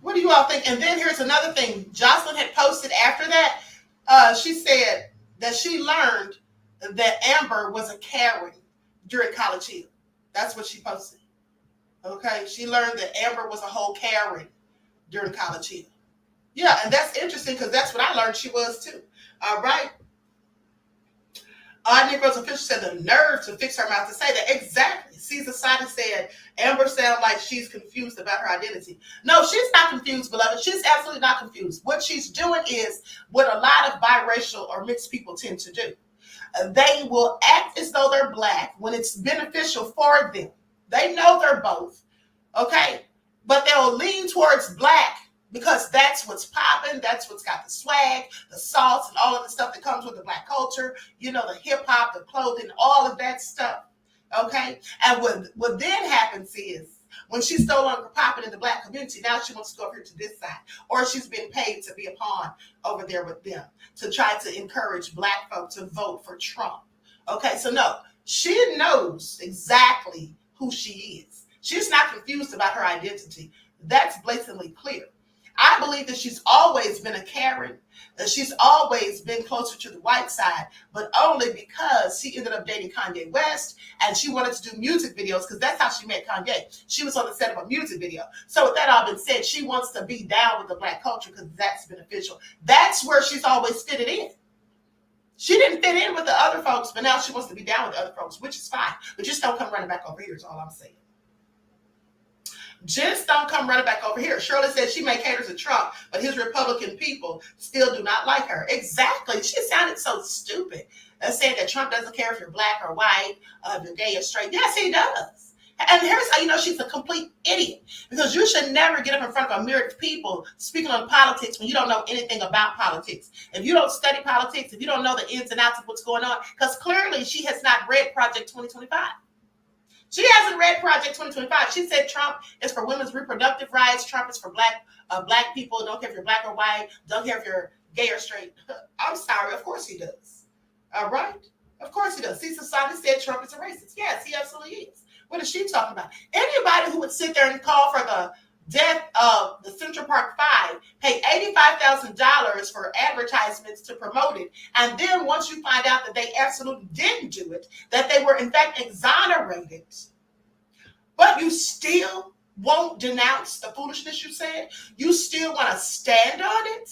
What do you all think? And then here's another thing. Jocelyn had posted after that. She said that she learned that Amber was a Karen during College Hill. That's what she posted. Okay, she learned that Amber was a whole Karen during College Hill. Yeah, and that's interesting because that's what I learned she was too. All right. Negro's official said the nerve to fix her mouth to say that. Exactly. Caesar Sada said Amber sounds like she's confused about her identity. No, she's not confused, beloved. She's absolutely not confused. What she's doing is what a lot of biracial or mixed people tend to do. They will act as though they're black when it's beneficial for them. They know they're both, okay? But they'll lean towards black because that's what's popping, that's what's got the swag, the sauce, and all of the stuff that comes with the black culture, you know, the hip-hop, the clothing, all of that stuff, okay? And what then happens is, when she's no longer popping in the black community, now she wants to go over here to this side, or she's been paid to be a pawn over there with them to try to encourage black folk to vote for Trump, okay? So no, she knows exactly who she is. She's not confused about her identity. That's blatantly clear. I believe that she's always been a Karen, that she's always been closer to the white side, but only because she ended up dating Kanye West and she wanted to do music videos because that's how she met Kanye. She was on the set of a music video. So with that all been said, she wants to be down with the black culture because that's beneficial. That's where she's always fitted in. She didn't fit in with the other folks, but now she wants to be down with the other folks, which is fine. But just don't come running back over here is all I'm saying. Just don't come running back over here. Shirley said she may cater to Trump, but his Republican people still do not like her. Exactly. She sounded so stupid. Saying that Trump doesn't care if you're black or white, if you're gay or straight. Yes, he does. And here's how you know she's a complete idiot. Because you should never get up in front of a myriad of people speaking on politics when you don't know anything about politics. If you don't study politics, if you don't know the ins and outs of what's going on, because clearly she has not read Project 2025. She hasn't read Project 2025. She said Trump is for women's reproductive rights. Trump is for black people. Don't care if you're black or white. Don't care if you're gay or straight. I'm sorry. Of course he does. All right? Of course he does. See, society said Trump is a racist. Yes, he absolutely is. What is she talking about? Anybody who would sit there and call for the death of the Central Park Five, pay $85,000 for advertisements to promote it, and then once you find out that they absolutely didn't do it, that they were in fact exonerated, but you still won't denounce the foolishness you said, you still want to stand on it,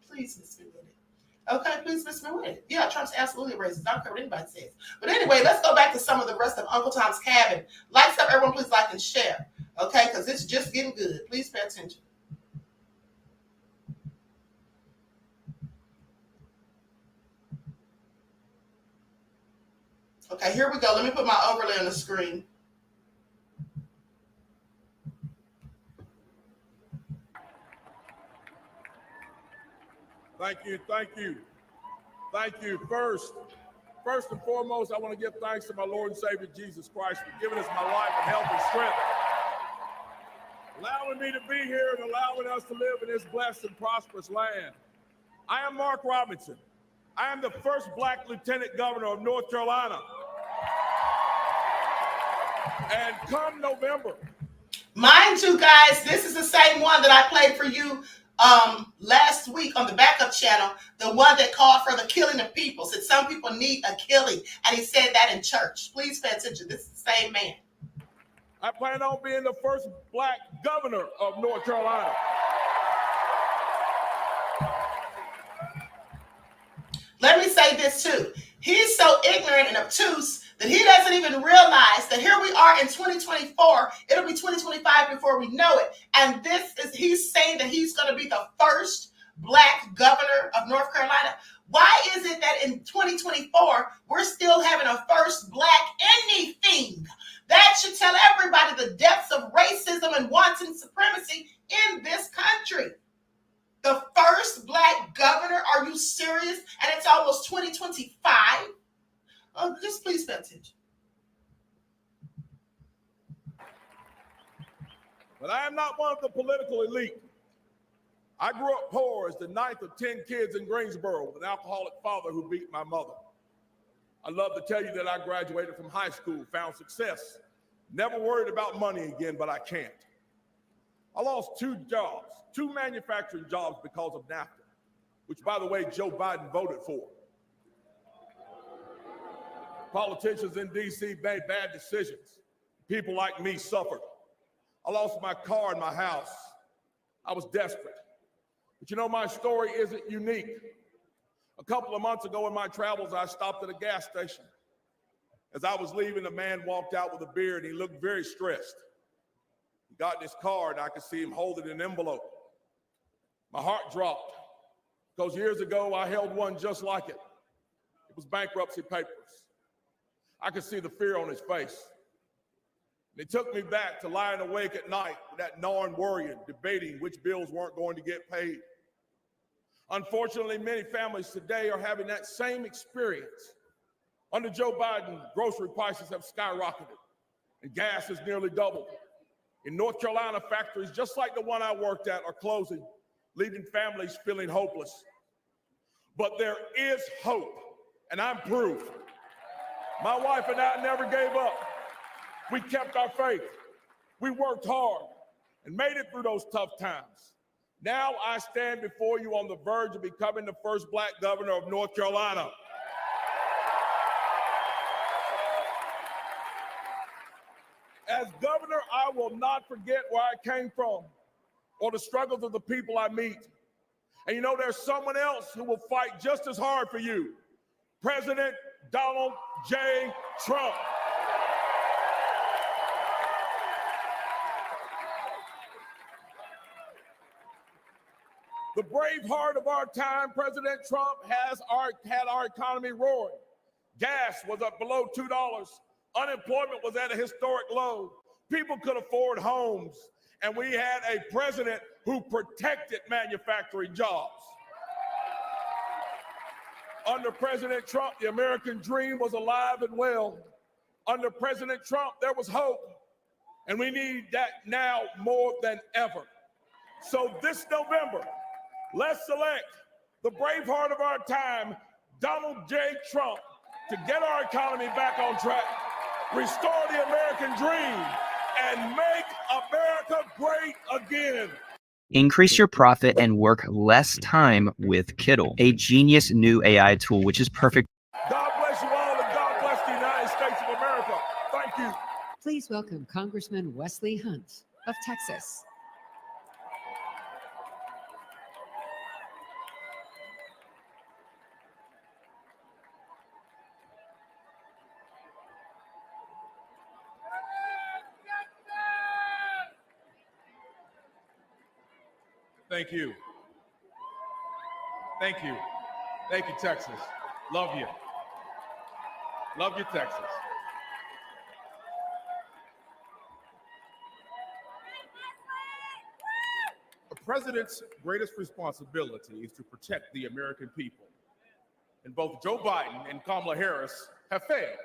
please miss me with it. Okay, please miss me with it. Yeah, Trump's absolutely racist. I don't care what anybody says. But anyway, let's go back to some of the rest of Uncle Tom's Cabin. Likes up, everyone please like and share. Okay, because it's just getting good. Please pay attention. Okay, here we go. Let me put my overlay on the screen. Thank you, thank you. Thank you. First and foremost, I want to give thanks to my Lord and Savior Jesus Christ for giving us my life and health and strength, allowing me to be here and allowing us to live in this blessed and prosperous land. I am Mark Robinson. I am the first black lieutenant governor of North Carolina. And come November. Mind you, guys, this is the same one that I played for you last week on the backup channel, the one that called for the killing of people, said some people need a killing, and he said that in church. Please pay attention. This is the same man. I plan on being the first black governor of North Carolina. Let me say this too. He's so ignorant and obtuse that he doesn't even realize that here we are in 2024. It'll be 2025 before we know it. And he's saying that he's going to be the first black governor of North Carolina. Why is it that in 2024, we're still having a first black anything? That should tell everybody the depths of racism and wanton supremacy in this country. The first black governor? Are you serious? And it's almost 2025? Oh, just please pay attention. But I am not one of the political elite. I grew up poor as the ninth of 10 kids in Greensboro with an alcoholic father who beat my mother. I love to tell you that I graduated from high school, found success, never worried about money again, but I can't. I lost 2 jobs, 2 manufacturing jobs because of NAFTA, which, by the way, Joe Biden voted for. Politicians in D.C. made bad decisions. People like me suffered. I lost my car and my house. I was desperate. But you know, my story isn't unique. A couple of months ago in my travels, I stopped at a gas station. As I was leaving, a man walked out with a beard and he looked very stressed. He got in his car and I could see him holding an envelope. My heart dropped because years ago I held one just like it. It was bankruptcy papers. I could see the fear on his face. And it took me back to lying awake at night with that gnawing worrying, debating which bills weren't going to get paid. Unfortunately, many families today are having that same experience. Under Joe Biden, grocery prices have skyrocketed and gas has nearly doubled. In North Carolina, factories just like the one I worked at are closing, leaving families feeling hopeless. But there is hope, and I'm proof. My wife and I never gave up. We kept our faith. We worked hard and made it through those tough times. Now I stand before you on the verge of becoming the first black governor of North Carolina. As governor, I will not forget where I came from or the struggles of the people I meet. And you know, there's someone else who will fight just as hard for you. President Donald J. Trump. The brave heart of our time, President Trump had our economy roaring. Gas was up below $2. Unemployment was at a historic low. People could afford homes. And we had a president who protected manufacturing jobs. Under President Trump, the American dream was alive and well. Under President Trump, there was hope. And we need that now more than ever. So this November, let's select the brave heart of our time, Donald J. Trump, to get our economy back on track, restore the American dream, and make America great again. Increase your profit and work less time with Kittl, a genius new AI tool which is perfect. God bless you all, and God bless the United States of America. Thank you. Please welcome Congressman Wesley Hunt of Texas. Thank you. Thank you. Thank you, Texas. Love you. Love you, Texas. A president's greatest responsibility is to protect the American people. And both Joe Biden and Kamala Harris have failed.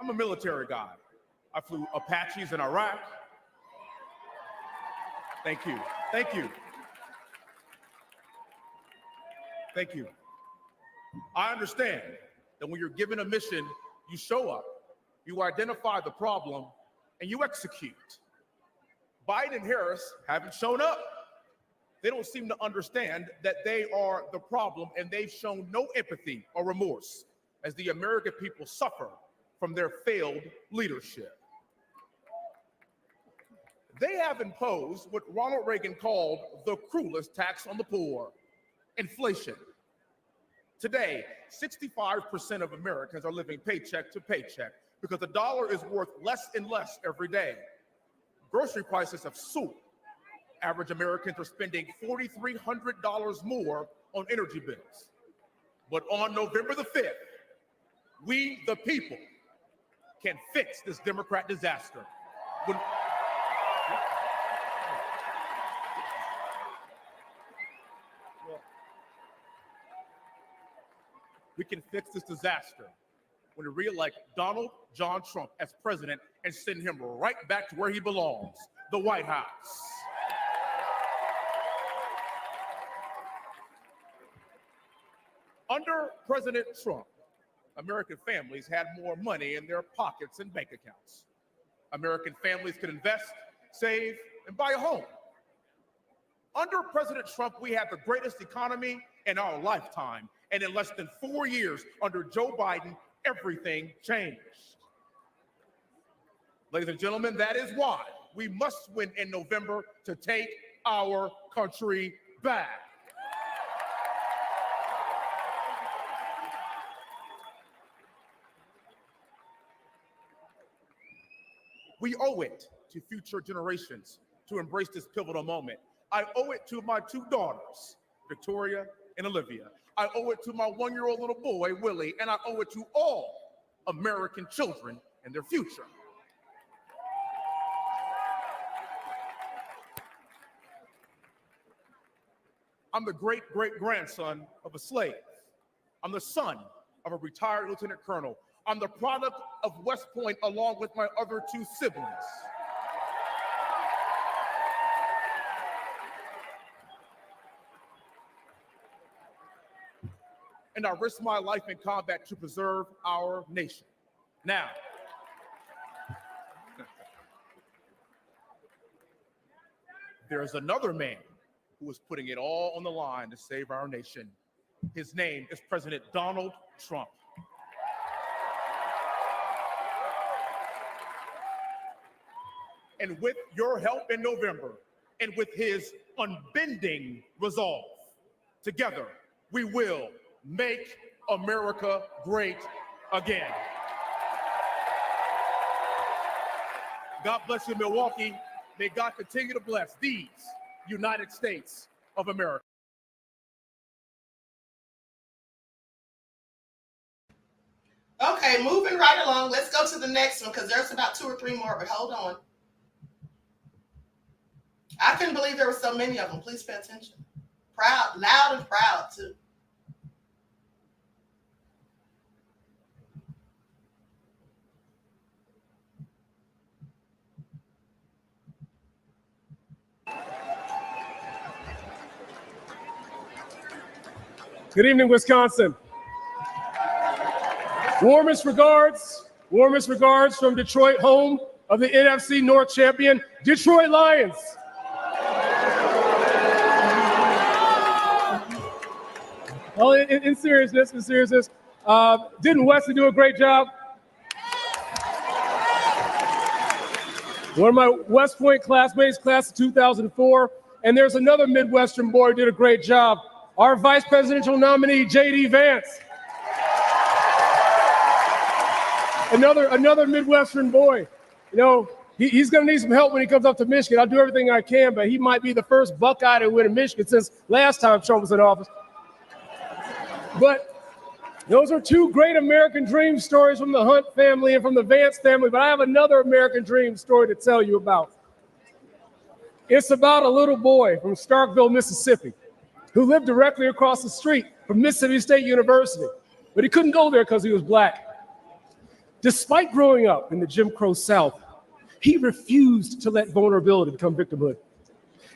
I'm a military guy. I flew Apaches in Iraq. Thank you. Thank you. Thank you. I understand that when you're given a mission, you show up, you identify the problem, and you execute. Biden and Harris haven't shown up. They don't seem to understand that they are the problem, and they've shown no empathy or remorse as the American people suffer from their failed leadership. They have imposed what Ronald Reagan called the cruelest tax on the poor, inflation. Today, 65% of Americans are living paycheck to paycheck because the dollar is worth less and less every day. Grocery prices have soared. Average Americans are spending $4,300 more on energy bills. But on November the 5th, we, the people, can fix this Democrat disaster. We can fix this disaster when we re-elect Donald John Trump as president and send him right back to where he belongs, the White House. Under President Trump, American families had more money in their pockets and bank accounts. American families could invest, save, and buy a home. Under President Trump, we had the greatest economy in our lifetime. And in less than 4 years under Joe Biden, everything changed. Ladies and gentlemen, that is why we must win in November to take our country back. We owe it to future generations to embrace this pivotal moment. I owe it to my two daughters, Victoria and Olivia. I owe it to my 1-year-old little boy, Willie, and I owe it to all American children and their future. I'm the great-great-grandson of a slave. I'm the son of a retired lieutenant colonel. I'm the product of West Point along with my other 2 siblings. And I risked my life in combat to preserve our nation. Now, there's another man who is putting it all on the line to save our nation. His name is President Donald Trump. And with your help in November, and with his unbending resolve, together we will make America great again. God bless you, Milwaukee. May God continue to bless these United States of America. Okay, moving right along. Let's go to the next one because there's about 2 or 3 more, but hold on. I couldn't believe there were so many of them. Please pay attention. Proud, loud and proud too. Good evening, Wisconsin. Warmest regards from Detroit, home of the NFC North champion, Detroit Lions. Well, in seriousness, didn't Wesley do a great job? One of my West Point classmates, class of 2004, and there's another Midwestern boy who did a great job. Our vice presidential nominee, J.D. Vance. Another Midwestern boy. You know, he's going to need some help when he comes up to Michigan. I'll do everything I can, but he might be the first Buckeye to win in Michigan since last time Trump was in office. But those are 2 great American dream stories from the Hunt family and from the Vance family, but I have another American dream story to tell you about. It's about a little boy from Starkville, Mississippi, who lived directly across the street from Mississippi State University, but he couldn't go there because he was black. Despite growing up in the Jim Crow South, he refused to let vulnerability become victimhood.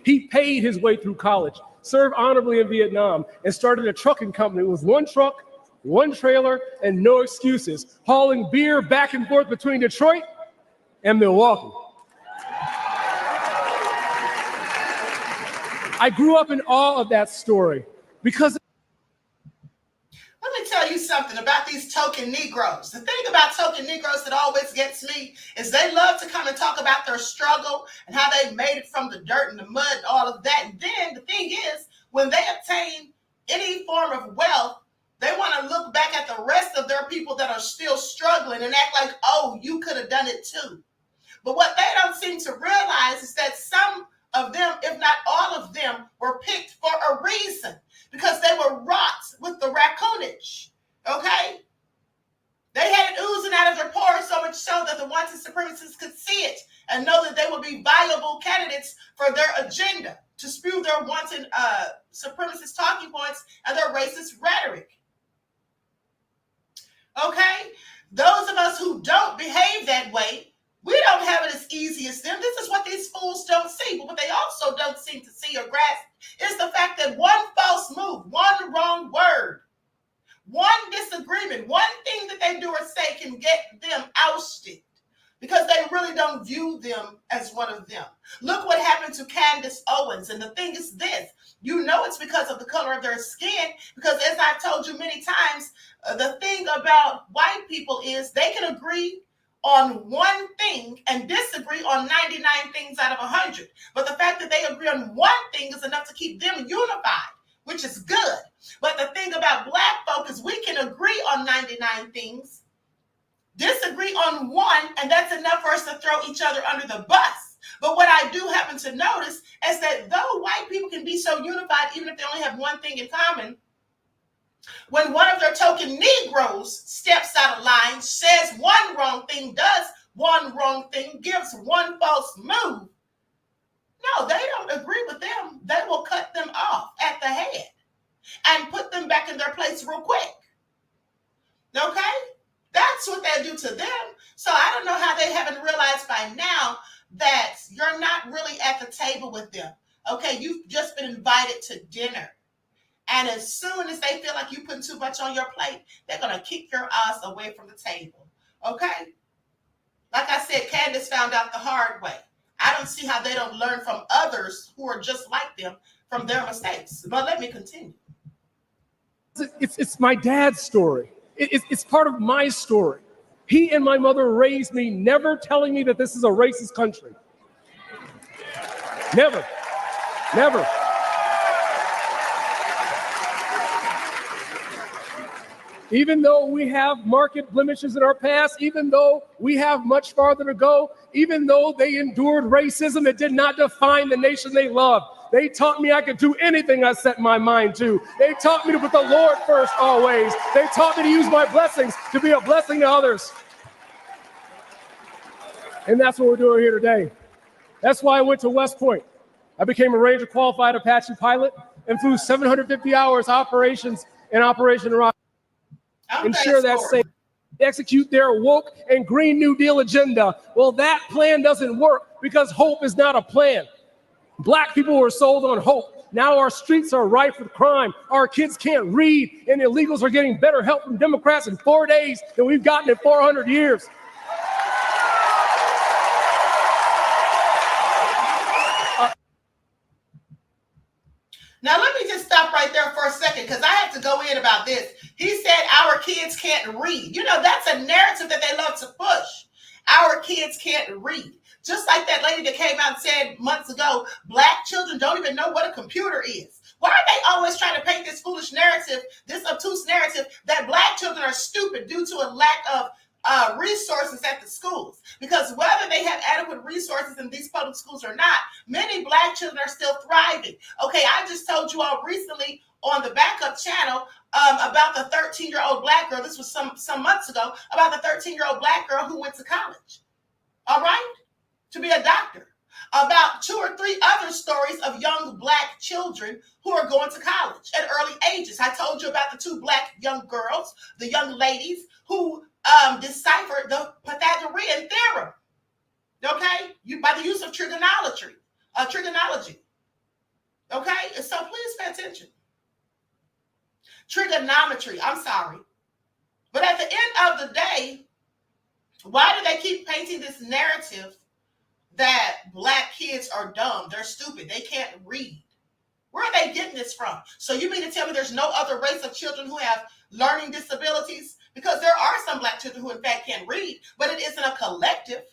He paid his way through college, served honorably in Vietnam, and started a trucking company with 1 truck, 1 trailer, and no excuses, hauling beer back and forth between Detroit and Milwaukee. I grew up in awe of that story because let me tell tell you something about these token Negroes. The thing about token Negroes that always gets me is they love to come and talk about their struggle and how they made it from the dirt and the mud and all of that. And then the thing is, when they obtain any form of wealth, they want to look back at the rest of their people that are still struggling and act like, oh, you could have done it too. But what they don't seem to realize is that some of them, if not all of them, were picked for a reason, because they were wrought with the raccoonage, okay? They had it oozing out of their pores so much so that the wanted supremacists could see it and know that they would be viable candidates for their agenda to spew their wanted supremacist talking points and their racist rhetoric, okay? Those of us who don't behave that way, we don't have it as easy as them. This is what these fools don't see. But what they also don't seem to see or grasp is the fact that one false move, one wrong word, one disagreement, one thing that they do or say can get them ousted because they really don't view them as one of them. Look what happened to Candace Owens. And the thing is this, you know it's because of the color of their skin, because as I've told you many times, the thing about white people is they can agree on one thing and disagree on 99 things out of 100. But the fact that they agree on one thing is enough to keep them unified, which is good. But the thing about black folk is we can agree on 99 things, disagree on one, and that's enough for us to throw each other under the bus. But what I do happen to notice is that though white people can be so unified, even if they only have one thing in common, when one of their token Negroes steps out of line, says one wrong thing, does one wrong thing, gives one false move, no, they don't agree with them. They will cut them off at the head and put them back in their place real quick. Okay? That's what they do to them. So I don't know how they haven't realized by now that you're not really at the table with them. Okay? You've just been invited to dinner. And as soon as they feel like you putting too much on your plate, they're going to kick your ass away from the table. Okay? Like I said, Candace found out the hard way. I don't see how they don't learn from others who are just like them from their mistakes. But let me continue. It's my dad's story. It's part of my story. He and my mother raised me never telling me that this is a racist country. Never. Never. Even though we have marked blemishes in our past, even though we have much farther to go, even though they endured racism, it did not define the nation they loved. They taught me I could do anything I set my mind to. They taught me to put the Lord first always. They taught me to use my blessings to be a blessing to others. And that's what we're doing here today. That's why I went to West Point. I became a Ranger qualified Apache pilot and flew 750 hours operations in Operation Iraq. Ensure that same execute their woke and Green New Deal agenda. Well, that plan doesn't work because hope is not a plan. Black people were sold on hope. Now our streets are rife with crime. Our kids can't read, and illegals are getting better help from Democrats in 4 days than we've gotten in 400 years. Now, let me just stop right there for a second because I have to go in about this. He said our kids can't read. You know, that's a narrative that they love to push. Our kids can't read. Just like that lady that came out and said months ago, Black children don't even know what a computer is. Why are they always trying to paint this foolish narrative, this obtuse narrative that Black children are stupid due to a lack of resources at the schools? Because whether they have adequate resources in these public schools or not, many Black children are still thriving. Okay, I just told you all recently on the backup channel about the 13-year-old Black girl. This was some months ago, about the 13-year-old Black girl who went to college. All right? To be a doctor. About 2 or 3 other stories of young Black children who are going to college at early ages. I told you about the 2 Black young girls, the young ladies who deciphered the Pythagorean theorem, okay, by the use of trigonometry, okay? So please pay attention. Trigonometry, I'm sorry. But at the end of the day, why do they keep painting this narrative that Black kids are dumb, they're stupid, they can't read? Where are they getting this from? So you mean to tell me there's no other race of children who have learning disabilities? Because there are some Black children who in fact can read, but it isn't a collective.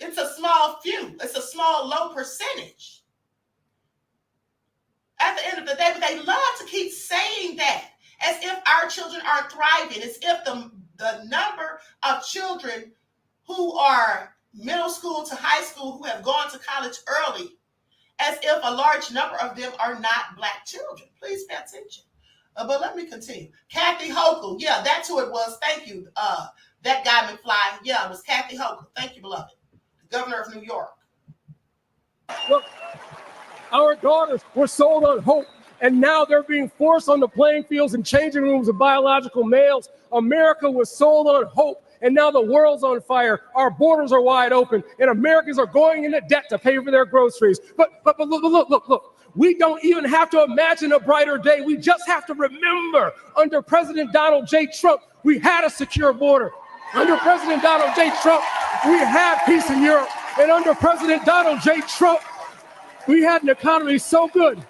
It's a small few. It's a small, low percentage. At the end of the day, but they love to keep saying that as if our children aren't thriving, as if the number of children who are middle school to high school who have gone to college early, as if a large number of them are not Black children. Please pay attention. But let me continue. Kathy Hochul. Yeah, that's who it was. Thank you. That guy McFly. Yeah, it was Kathy Hochul. Thank you, beloved. The governor of New York. Look, our daughters were sold on hope, and now they're being forced on the playing fields and changing rooms of biological males. America was sold on hope, and now the world's on fire. Our borders are wide open, and Americans are going into debt to pay for their groceries. But look. We don't even have to imagine a brighter day. We just have to remember, under President Donald J. Trump, we had a secure border. Under President Donald J. Trump, we had peace in Europe. And under President Donald J. Trump, we had an economy so good.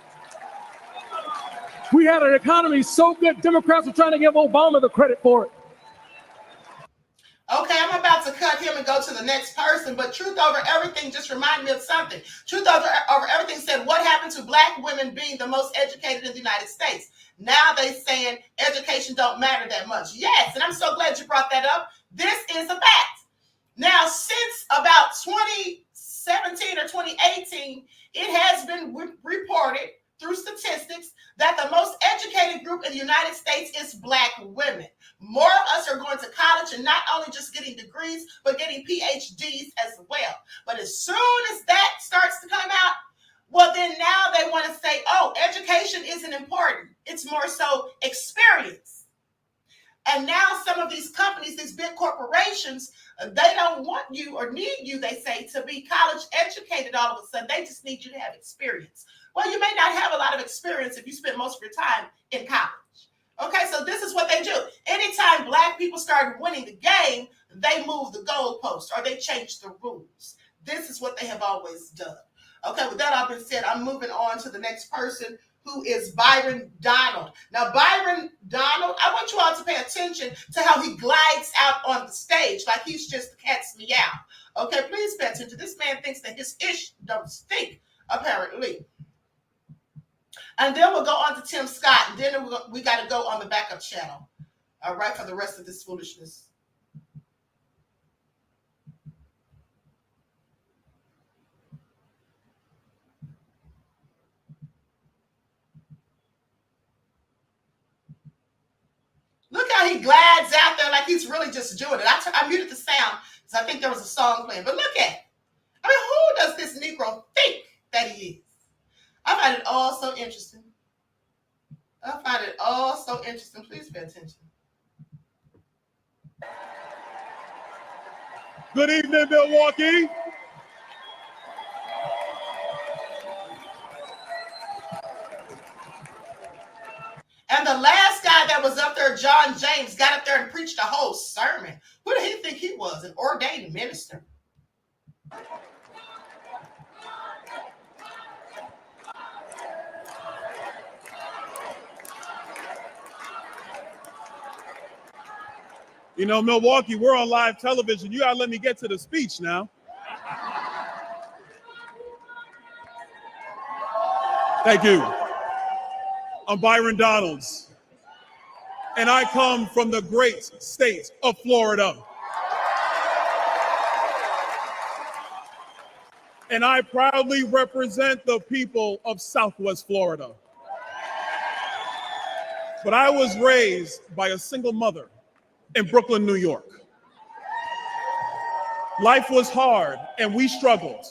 Democrats were trying to give Obama the credit for it. Okay, I'm about to cut him and go to the next person, but Truth Over Everything just reminded me of something. Truth Over Everything said, what happened to Black women being the most educated in the United States? Now they saying education don't matter that much. Yes, and I'm so glad you brought that up. This is a fact. Now, since about 2017 or 2018, it has been reported through statistics that the most educated group in the United States is Black women. More of us are going to college and not only just getting degrees, but getting PhDs as well. But as soon as that starts to come out, well, then now they want to say, oh, education isn't important. It's more so experience. And now some of these companies, these big corporations, they don't want you or need you, they say, to be college educated all of a sudden. They just need you to have experience. Well, you may not have a lot of experience if you spend most of your time in college. Okay, so this is what they do. Anytime Black people start winning the game, they move the goalpost or they change the rules. This is what they have always done. Okay, with that all being said, I'm moving on to the next person, who is Byron Donald. Now, Byron Donald, I want you all to pay attention to how he glides out on the stage like he's just the cat's meow. Okay, please pay attention. This man thinks that his ish don't stink, apparently. And then we'll go on to Tim Scott, and then we got to go on the backup channel, all right, for the rest of this foolishness. Look how he glides out there like he's really just doing it. I muted the sound because I think there was a song playing. But look at it. I mean, who does this Negro think that he is? I find it all so interesting. Please pay attention. Good evening, Milwaukee. And the last guy that was up there, John James, got up there and preached a whole sermon. Who did he think he was? An ordained minister. You know, Milwaukee, we're on live television. You gotta let me get to the speech now. Thank you. I'm Byron Donalds, and I come from the great state of Florida. And I proudly represent the people of Southwest Florida. But I was raised by a single mother in Brooklyn, New York. Life was hard and we struggled.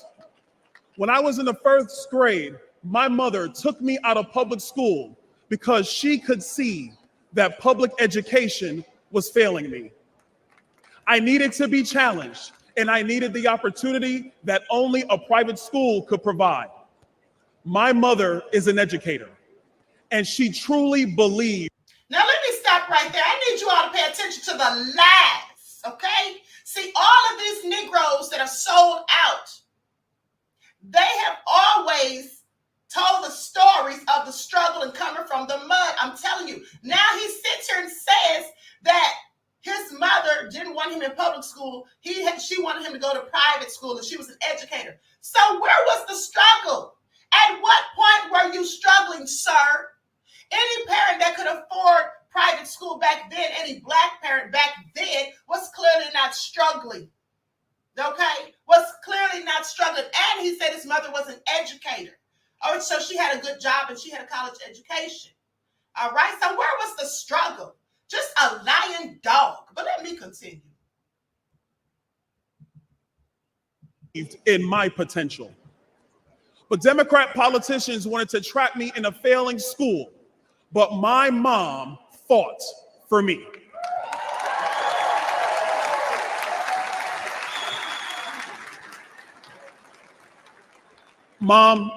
When I was in the first grade, my mother took me out of public school because she could see that public education was failing me. I needed to be challenged, and I needed the opportunity that only a private school could provide. My mother is an educator, and she truly believed. Now, let me stop right there. I need you all to pay attention to the lies, okay? See, all of these Negroes that are sold out, they have always told the stories of the struggle and coming from the mud. I'm telling you, now he sits here and says that his mother didn't want him in public school. She wanted him to go to private school, and she was an educator. So where was the struggle? At what point were you struggling, sir? Any parent that could afford private school back then, any black parent back then, was clearly not struggling. Okay? Was clearly not struggling. And he said his mother was an educator. Oh, so she had a good job and she had a college education. All right? So where was the struggle? Just a lying dog. But let me continue. In my potential. But Democrat politicians wanted to trap me in a failing school. But my mom fought for me. Mom,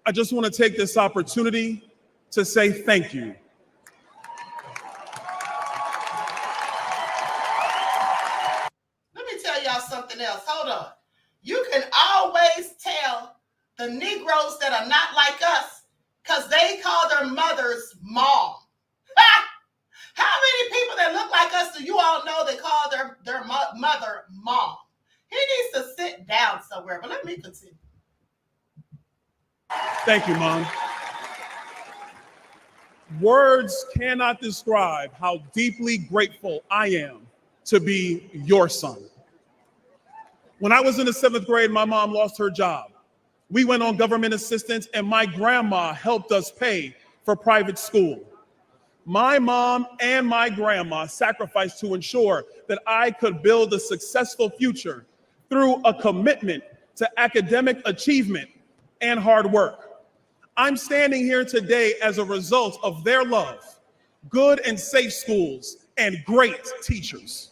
I just want to take this opportunity to say thank you. Let me tell y'all something else. Hold on. You can always tell the Negroes that are not like us because they call their mothers mom. How many people that look like us do you all know they call their mother mom? He needs to sit down somewhere, but let me continue. Thank you, Mom. Words cannot describe how deeply grateful I am to be your son. When I was in the 7th grade, my mom lost her job. We went on government assistance, and my grandma helped us pay for private school. My mom and my grandma sacrificed to ensure that I could build a successful future through a commitment to academic achievement and hard work. I'm standing here today as a result of their love, good and safe schools, and great teachers.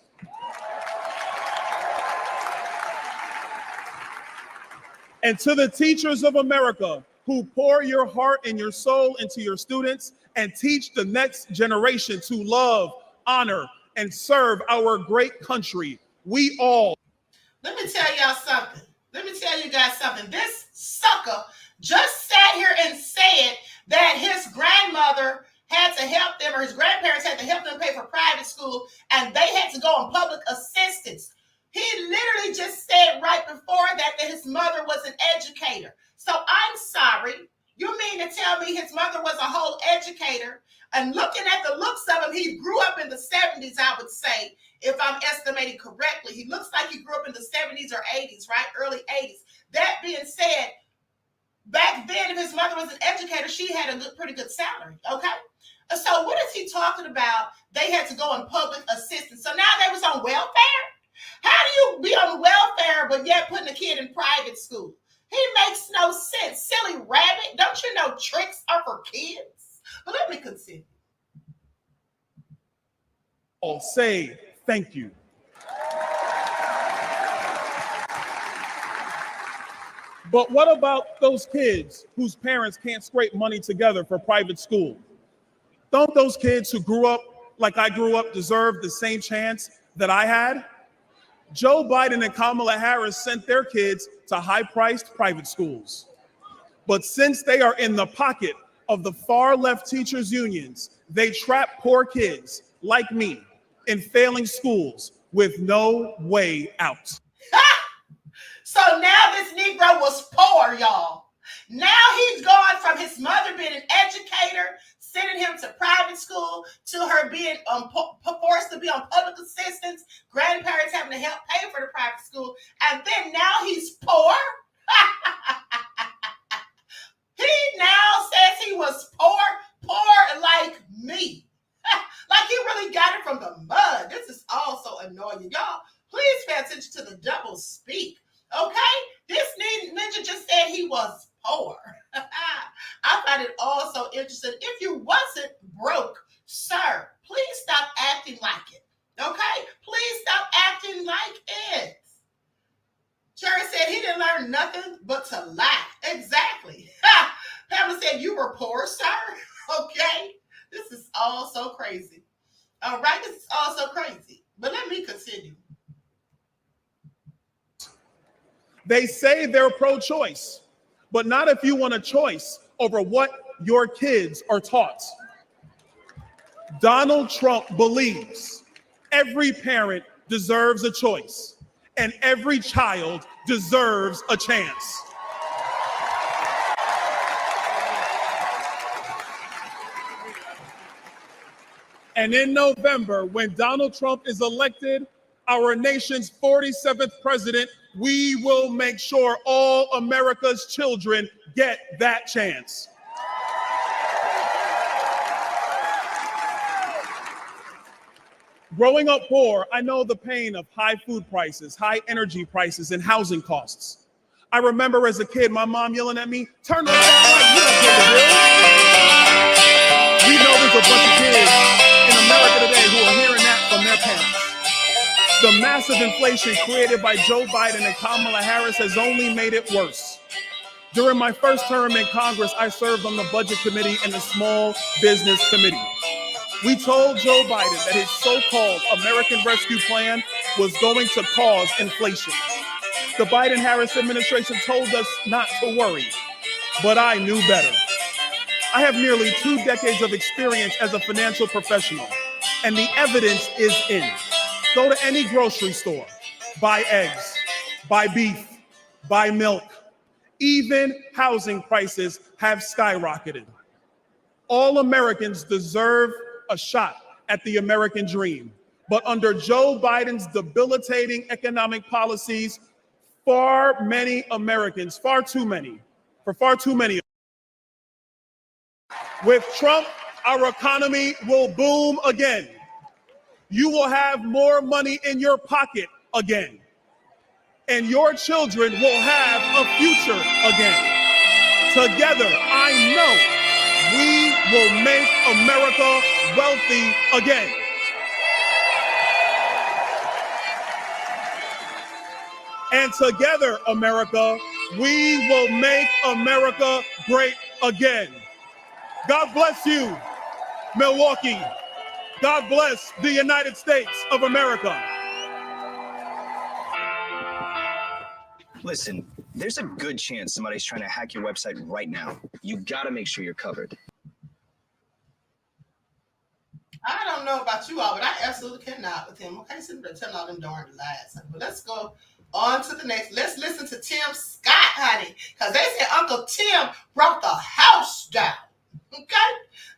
And to the teachers of America who pour your heart and your soul into your students and teach the next generation to love, honor, and serve our great country, we all. Let me tell y'all something. Let me tell you guys something. This sucker just sat here and said that his grandmother had to help them, or his grandparents had to help them pay for private school, and they had to go on public assistance. He literally just said right before that his mother was an educator. So I'm sorry. You mean to tell me his mother was a whole educator? And looking at the looks of him, he grew up in the 70s, I would say, if I'm estimating correctly. He looks like he grew up in the 70s or 80s, right? Early 80s. That being said, back then, if his mother was an educator, she had a pretty good salary, okay? So what is he talking about? They had to go on public assistance. So now they was on welfare? How do you be on welfare but yet putting a kid in private school? He makes no sense. Silly rabbit. Don't you know tricks are for kids? But let me continue. I'll say thank you. But what about those kids whose parents can't scrape money together for private school? Don't those kids who grew up like I grew up deserve the same chance that I had? Joe Biden and Kamala Harris sent their kids to high-priced private schools. But since they are in the pocket of the far-left teachers' unions, they trap poor kids like me in failing schools with no way out. So now this Negro was poor, y'all. Now he's gone from his mother being an educator, sending him to private school, to her being forced to be on public assistance, grandparents having to help pay for the private school, and then now he's poor? He now says he was poor like me. Like he really got it from the mud. This is also annoying. Y'all, please pay attention to the double speak, okay? This ninja just said he was poor. I find it also interesting. If you wasn't broke, sir, please stop acting like it, okay? Please stop acting like it. Jerry said he didn't learn nothing but to lie. Exactly. Pamela said you were poor, sir. Okay? This is all so crazy. All right? This is all so crazy. But let me continue. They say they're pro-choice, but not if you want a choice over what your kids are taught. Donald Trump believes every parent deserves a choice and every child deserves a chance. And in November, when Donald Trump is elected, our nation's 47th president, we will make sure all America's children get that chance. Growing up poor, I know the pain of high food prices, high energy prices, and housing costs. I remember as a kid, my mom yelling at me, "Turn the light on, you don't pay the bill." We know there's a bunch of kids in America today who are hearing that from their parents. The massive inflation created by Joe Biden and Kamala Harris has only made it worse. During my first term in Congress, I served on the Budget Committee and the Small Business Committee. We told Joe Biden that his so-called American Rescue Plan was going to cause inflation. The Biden-Harris administration told us not to worry, but I knew better. I have nearly 2 decades of experience as a financial professional, and the evidence is in. Go to any grocery store, buy eggs, buy beef, buy milk. Even housing prices have skyrocketed. All Americans deserve a shot at the American dream. But under Joe Biden's debilitating economic policies, far too many, with Trump, our economy will boom again. You will have more money in your pocket again. And your children will have a future again. Together, I know we will make America wealthy again. And together, America, we will make America great again. God bless you, Milwaukee. God bless the United States of America. Listen, there's a good chance somebody's trying to hack your website right now. You gotta make sure you're covered. I don't know about you all, but I absolutely cannot with him. Okay, sitting there telling all them darn lies. But let's go on to the next. Let's listen to Tim Scott, honey, because they said Uncle Tim brought the house down. Okay,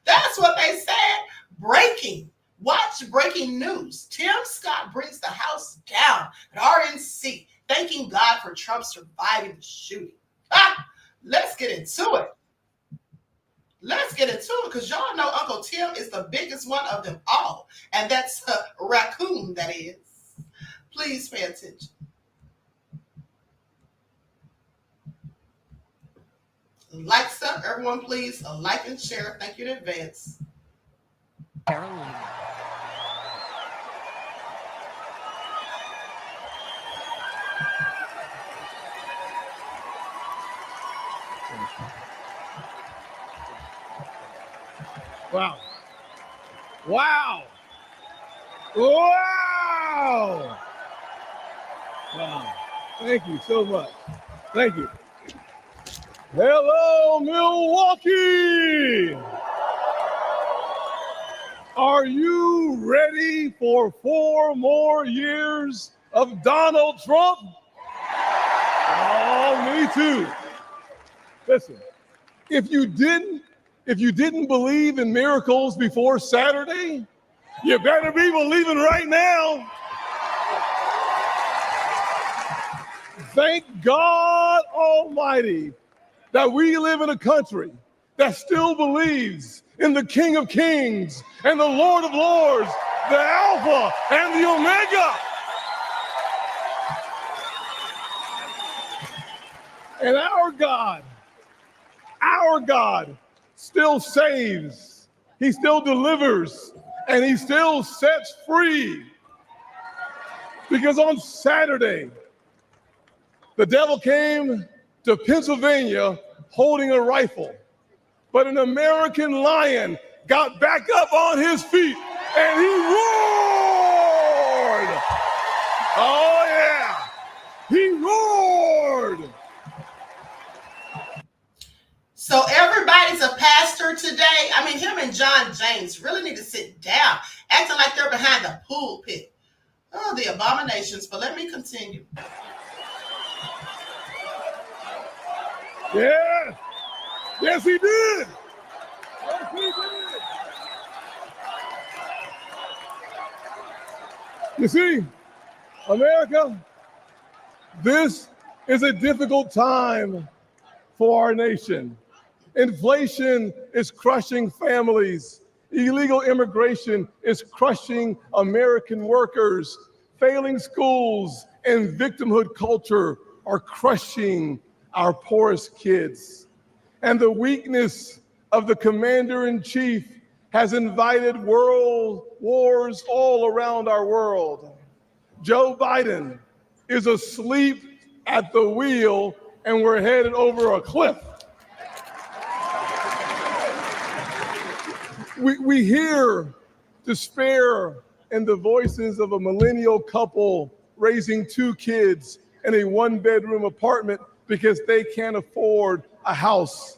that's what they said. Breaking. Watch breaking news. Tim Scott brings the house down at RNC, thanking God for Trump surviving the shooting. Let's get into it. Let's get into it, because y'all know Uncle Tim is the biggest one of them all, and that's a raccoon, that is. Please pay attention. Likes up, everyone, please. A like and share. Thank you in advance. Carolina. Wow. Wow. Wow. Wow. Thank you so much. Thank you. Hello, Milwaukee. Are you ready for 4 more years of Donald Trump? Oh, me too. Listen, if you didn't believe in miracles before Saturday, you better be believing right now. Thank God Almighty that we live in a country that still believes in the King of Kings and the Lord of Lords, the Alpha and the Omega. And our God still saves, he still delivers, and he still sets free. Because on Saturday, the devil came to Pennsylvania holding a rifle, but an American lion got back up on his feet and he roared. Oh yeah, he roared. I mean, him and John James really need to sit down, acting like they're behind the pulpit. Oh, the abominations. But let me continue. Yeah. Yes, he did. Yes, he did. You see, America, this is a difficult time for our nation. Inflation is crushing families. Illegal immigration is crushing American workers. Failing schools and victimhood culture are crushing our poorest kids. And the weakness of the commander-in-chief has invited world wars all around our world. Joe Biden is asleep at the wheel, and we're headed over a cliff. We hear despair in the voices of a millennial couple raising 2 kids in a 1-bedroom apartment because they can't afford a house.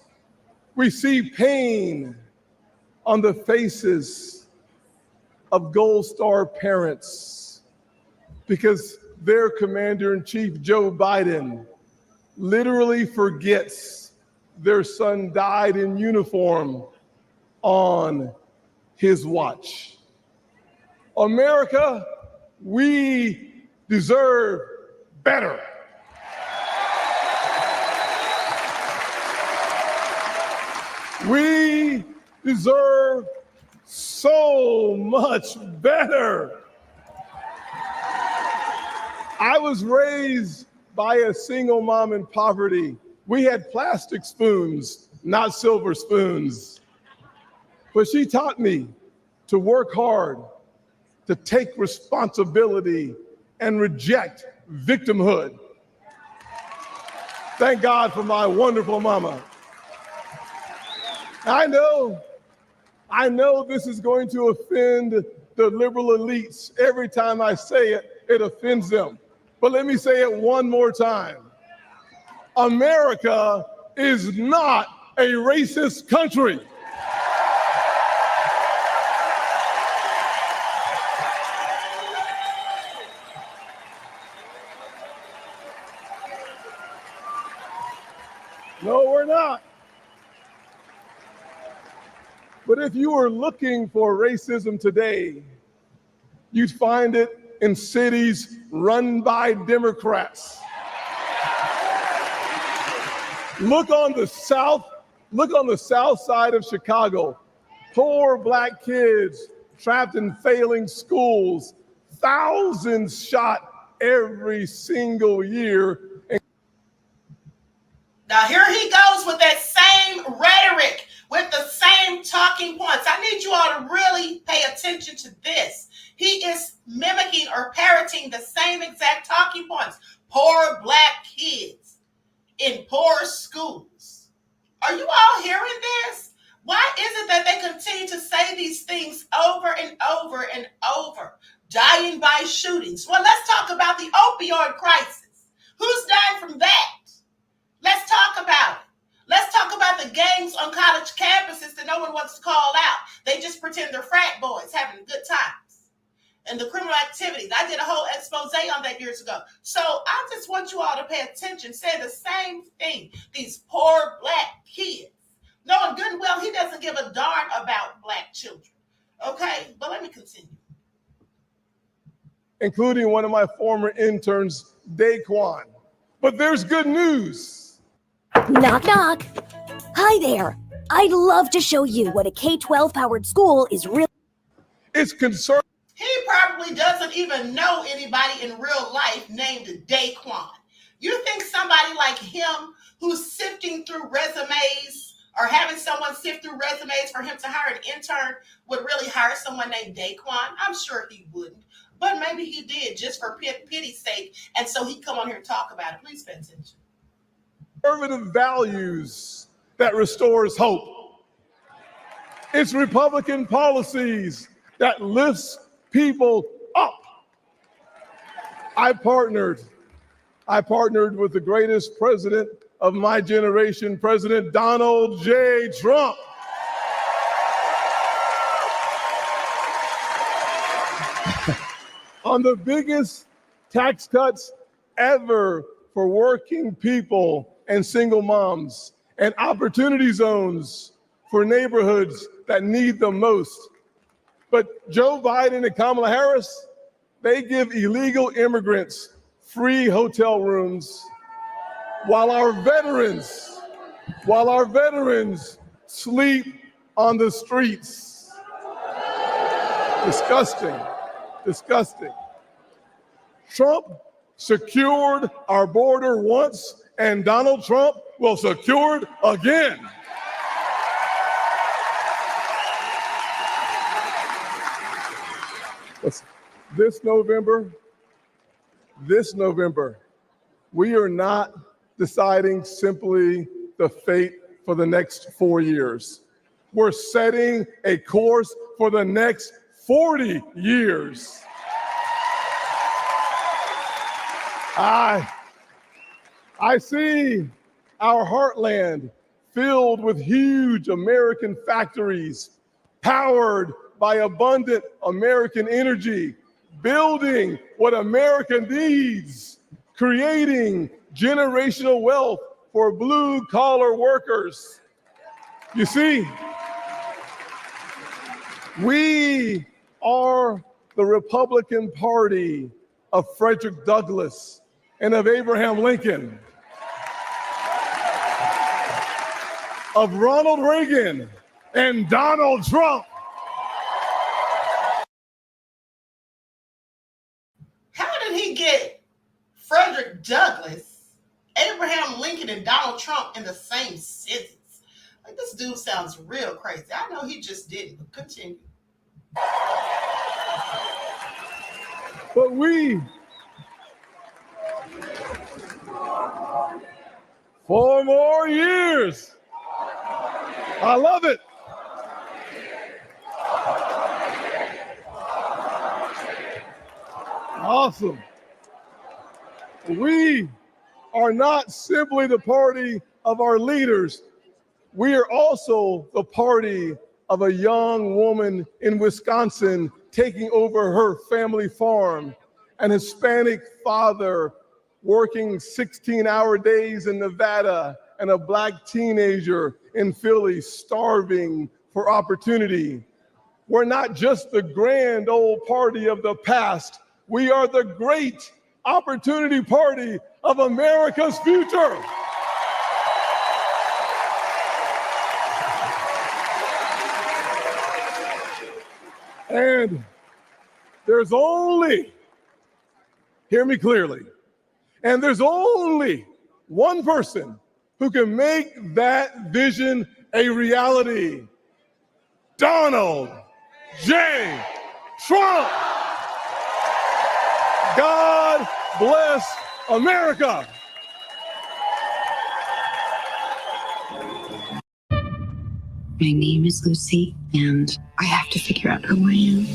We see pain on the faces of Gold Star parents because their commander-in-chief, Joe Biden, literally forgets their son died in uniform on his watch. America, we deserve better. We deserve so much better. I was raised by a single mom in poverty. We had plastic spoons, not silver spoons. But she taught me to work hard, to take responsibility, and reject victimhood. Thank God for my wonderful mama. I know this is going to offend the liberal elites. Every time I say it, it offends them. But let me say it one more time. America is not a racist country. No, we're not. But if you were looking for racism today, you'd find it in cities run by Democrats. Look on the south side of Chicago. Poor black kids trapped in failing schools, thousands shot every single year. Now here he goes with that same rhetoric, with the same talking points. I need you all to really pay attention to this. He is mimicking or parroting the same exact talking points. Poor black kids in poor schools. Are you all hearing this? Why is it that they continue to say these things over and over and over? Dying by shootings. Well, let's talk about the opioid crisis. Who's dying from that? Let's talk about it. Let's talk about the gangs on college campuses that no one wants to call out. They just pretend they're frat boys having good times. And the criminal activities. I did a whole expose on that years ago. So I just want you all to pay attention. Say the same thing. These poor black kids. Knowing good and well he doesn't give a darn about black children. Okay, but let me continue. Including one of my former interns, Daquan. But there's good news. Knock, knock. Hi there. I'd love to show you what a K-12 powered school is really. It's concerned. He probably doesn't even know anybody in real life named Daquan. You think somebody like him who's sifting through resumes or having someone sift through resumes for him to hire an intern would really hire someone named Daquan? I'm sure he wouldn't. But maybe he did just for pity's sake. And so he'd come on here and talk about it. Please pay attention. Conservative values that restores hope. It's Republican policies that lifts people up. I partnered with the greatest president of my generation, President Donald J. Trump. on the biggest tax cuts ever for working people and single moms, and opportunity zones for neighborhoods that need them most. But Joe Biden and Kamala Harris, they give illegal immigrants free hotel rooms while our veterans sleep on the streets. Disgusting, disgusting. Trump secured our border once, and Donald Trump will secure it again. This November, we are not deciding simply the fate for the next 4 years. We're setting a course for the next 40 years. I see our heartland filled with huge American factories, powered by abundant American energy, building what America needs, creating generational wealth for blue-collar workers. You see, we are the Republican Party of Frederick Douglass and of Abraham Lincoln, of Ronald Reagan and Donald Trump. How did he get Frederick Douglass, Abraham Lincoln, and Donald Trump in the same sentence? Like, this dude sounds real crazy. I know he just didn't, but continue. But we, 4 more years. I love it. Awesome. We are not simply the party of our leaders. We are also the party of a young woman in Wisconsin taking over her family farm, an Hispanic father working 16-hour days in Nevada, and a Black teenager in Philly starving for opportunity. We're not just the grand old party of the past. We are the great opportunity party of America's future. And there's only, hear me clearly, and there's only one person who can make that vision a reality: Donald J. Trump. God bless America. My name is Lucy, and I have to figure out who I am.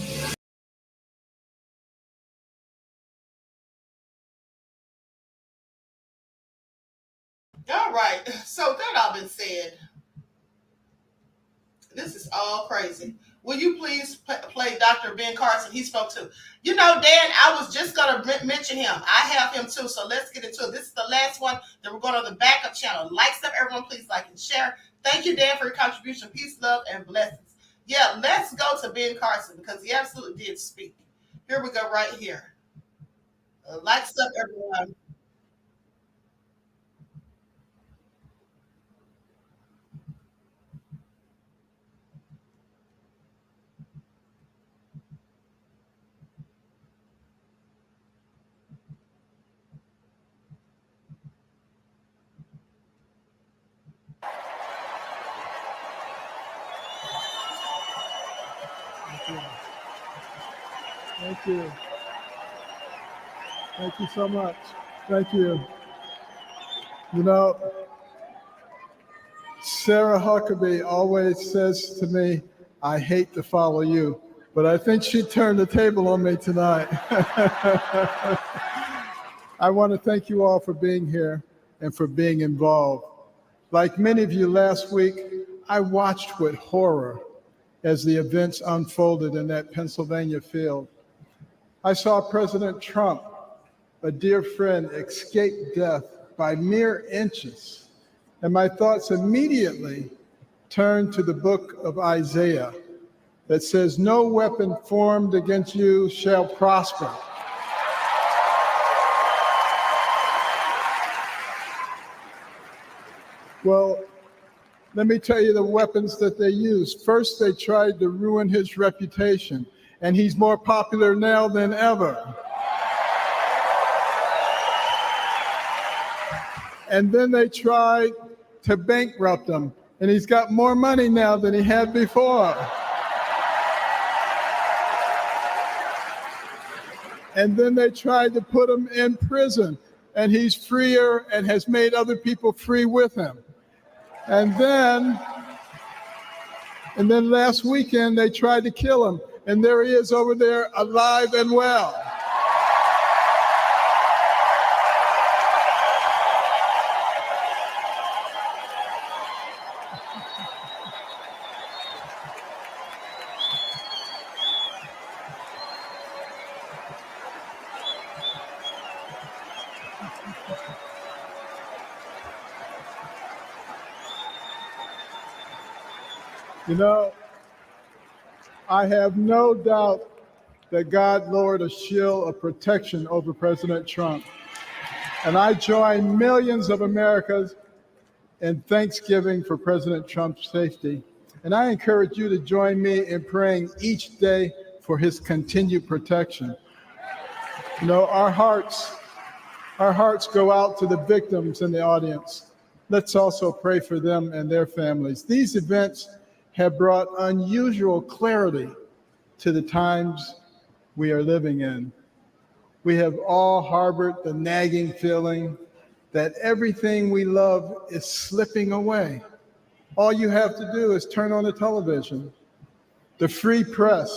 All right, so that all been said. This is all crazy. Will you please play Dr. Ben Carson? He spoke too. You know, Dan, I was just going to mention him. I have him too, so let's get into it. This is the last one. Then we're going to the backup channel. Like stuff, everyone, please like and share. Thank you, Dan, for your contribution. Peace, love, and blessings. Yeah, let's go to Ben Carson because he absolutely did speak. Here we go right here. Like stuff, everyone. Thank you. Thank you so much. Thank you. You know, Sarah Huckabee always says to me, I hate to follow you, but I think she turned the table on me tonight. I want to thank you all for being here and for being involved. Like many of you last week, I watched with horror as the events unfolded in that Pennsylvania field. I saw President Trump, a dear friend, escape death by mere inches. And my thoughts immediately turned to the book of Isaiah that says, "No weapon formed against you shall prosper." Well, let me tell you the weapons that they used. First, they tried to ruin his reputation, and he's more popular now than ever. And then they tried to bankrupt him, and he's got more money now than he had before. And then they tried to put him in prison, and he's freer and has made other people free with him. And then last weekend, they tried to kill him, and there he is over there alive and well. You know, I have no doubt that God lowered a shield of protection over President Trump. And I join millions of Americans in thanksgiving for President Trump's safety. And I encourage you to join me in praying each day for his continued protection. You know, our hearts go out to the victims in the audience. Let's also pray for them and their families. These events have brought unusual clarity to the times we are living in. We have all harbored the nagging feeling that everything we love is slipping away. All you have to do is turn on the television. The free press,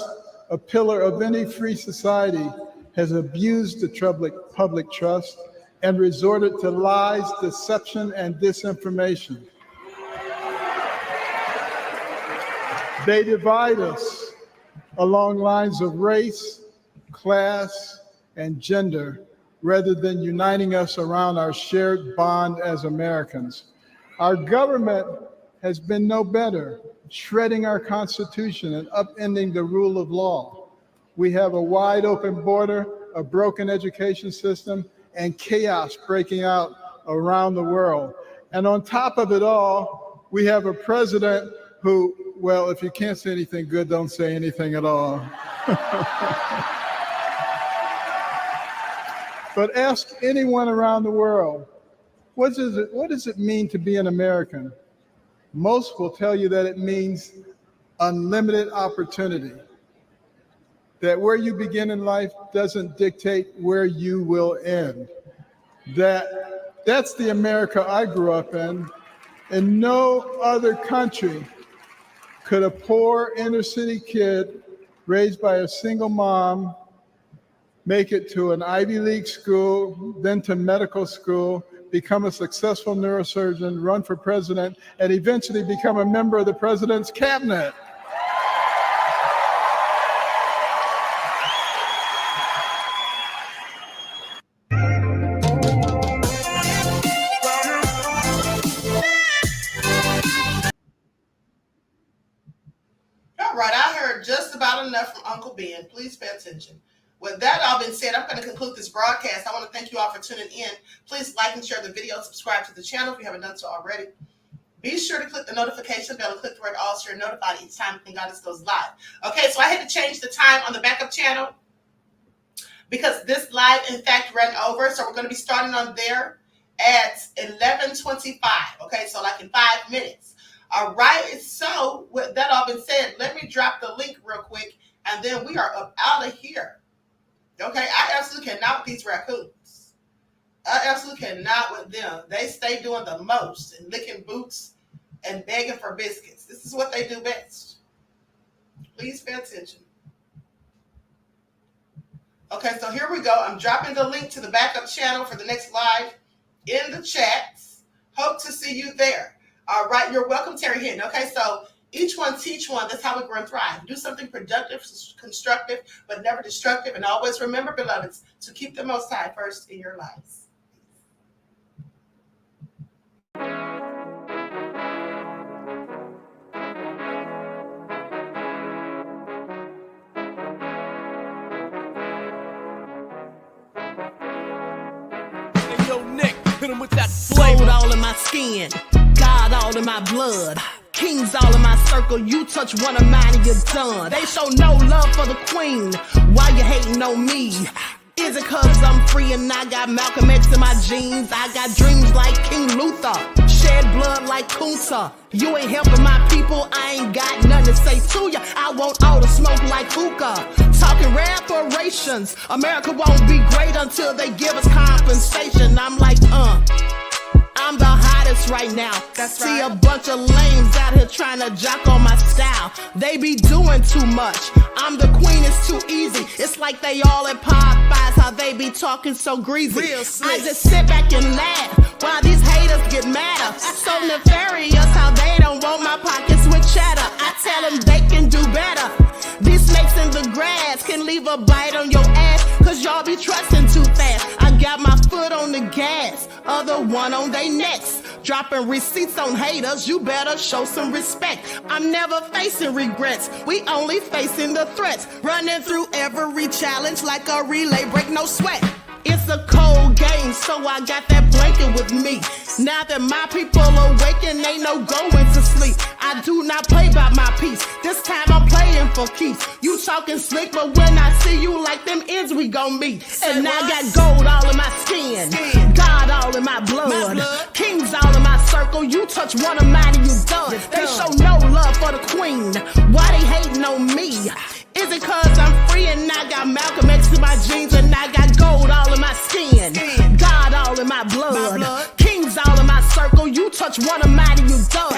a pillar of any free society, has abused the public trust and resorted to lies, deception, and disinformation. They divide us along lines of race, class, and gender, rather than uniting us around our shared bond as Americans. Our government has been no better, shredding our Constitution and upending the rule of law. We have a wide open border, a broken education system, and chaos breaking out around the world. And on top of it all, we have a president who, well, if you can't say anything good, don't say anything at all. But ask anyone around the world, what does it mean to be an American? Most will tell you that it means unlimited opportunity. That where you begin in life doesn't dictate where you will end. That's the America I grew up in. In no other country could a poor inner city kid raised by a single mom make it to an Ivy League school, then to medical school, become a successful neurosurgeon, run for president, and eventually become a member of the president's cabinet. All right, I heard just about enough from Uncle Ben. Please pay attention. With that all being said, I'm going to conclude this broadcast. I want to thank you all for tuning in. Please like and share the video, subscribe to the channel if you haven't done so already. Be sure to click the notification bell and click the word all so you're notified each time Queen Goddess goes live. Okay, so I had to change the time on the backup channel because this live, in fact, ran over. So we're going to be starting on there at 11:25. Okay, so like in 5 minutes. All right, so with that all been said, let me drop the link real quick, and then we are up out of here. Okay, I absolutely cannot with these raccoons. I absolutely cannot with them. They stay doing the most and licking boots and begging for biscuits. This is what they do best. Please pay attention. Okay, so here we go. I'm dropping the link to the backup channel for the next live in the chats. Hope to see you there. All right, you're welcome, Terry Hinton. Okay, so Each one teach one. That's how we grow and thrive. Do something productive, constructive, but never destructive. And always remember, beloveds, to keep the Most High first in your lives. Gold all in my skin, God all in my blood, kings all in my circle. You touch one of mine and you're done. They show no love for the queen. Why you hating on me? Is it cause I'm free and I got Malcolm X in my jeans? I got dreams like King Luther, shed blood like Kunta. You ain't helping my people, I ain't got nothing to say to ya. I want all the smoke like hookah. Talking reparations, America won't be great until they give us compensation. I'm like, I'm the hottest right now. That's See right. A bunch of lames out here trying to jock on my style. They be doing too much. I'm the queen, it's too easy. It's like they all at Popeyes, how they be talking so greasy. I just sit back and laugh while these haters get madder. So nefarious how they don't want my pockets with cheddar. I tell them they can do better. These snakes in the grass can leave a bite on your ass, cause y'all be trusting too fast. I got my foot on the gas, other one on they necks. Dropping receipts on haters, you better show some respect. I'm never facing regrets, we only facing the threats. Running through every challenge like a relay, break no sweat. It's a cold game, so I got that blanket with me. Now that my people awaken, ain't no going to sleep. I do not play by my piece, this time I'm playing for keeps. You talking slick, but when I see you like them ends, we gon' meet. And I got gold all in my skin, God all in my blood, kings all in my circle. You touch one of mine and you done. They show no love for the queen. Why they hating on me? Is it cause I'm free and I got Malcolm X in my jeans and I got gold all in my skin, God all in my blood, kings all in my circle. You touch one of mine and you done.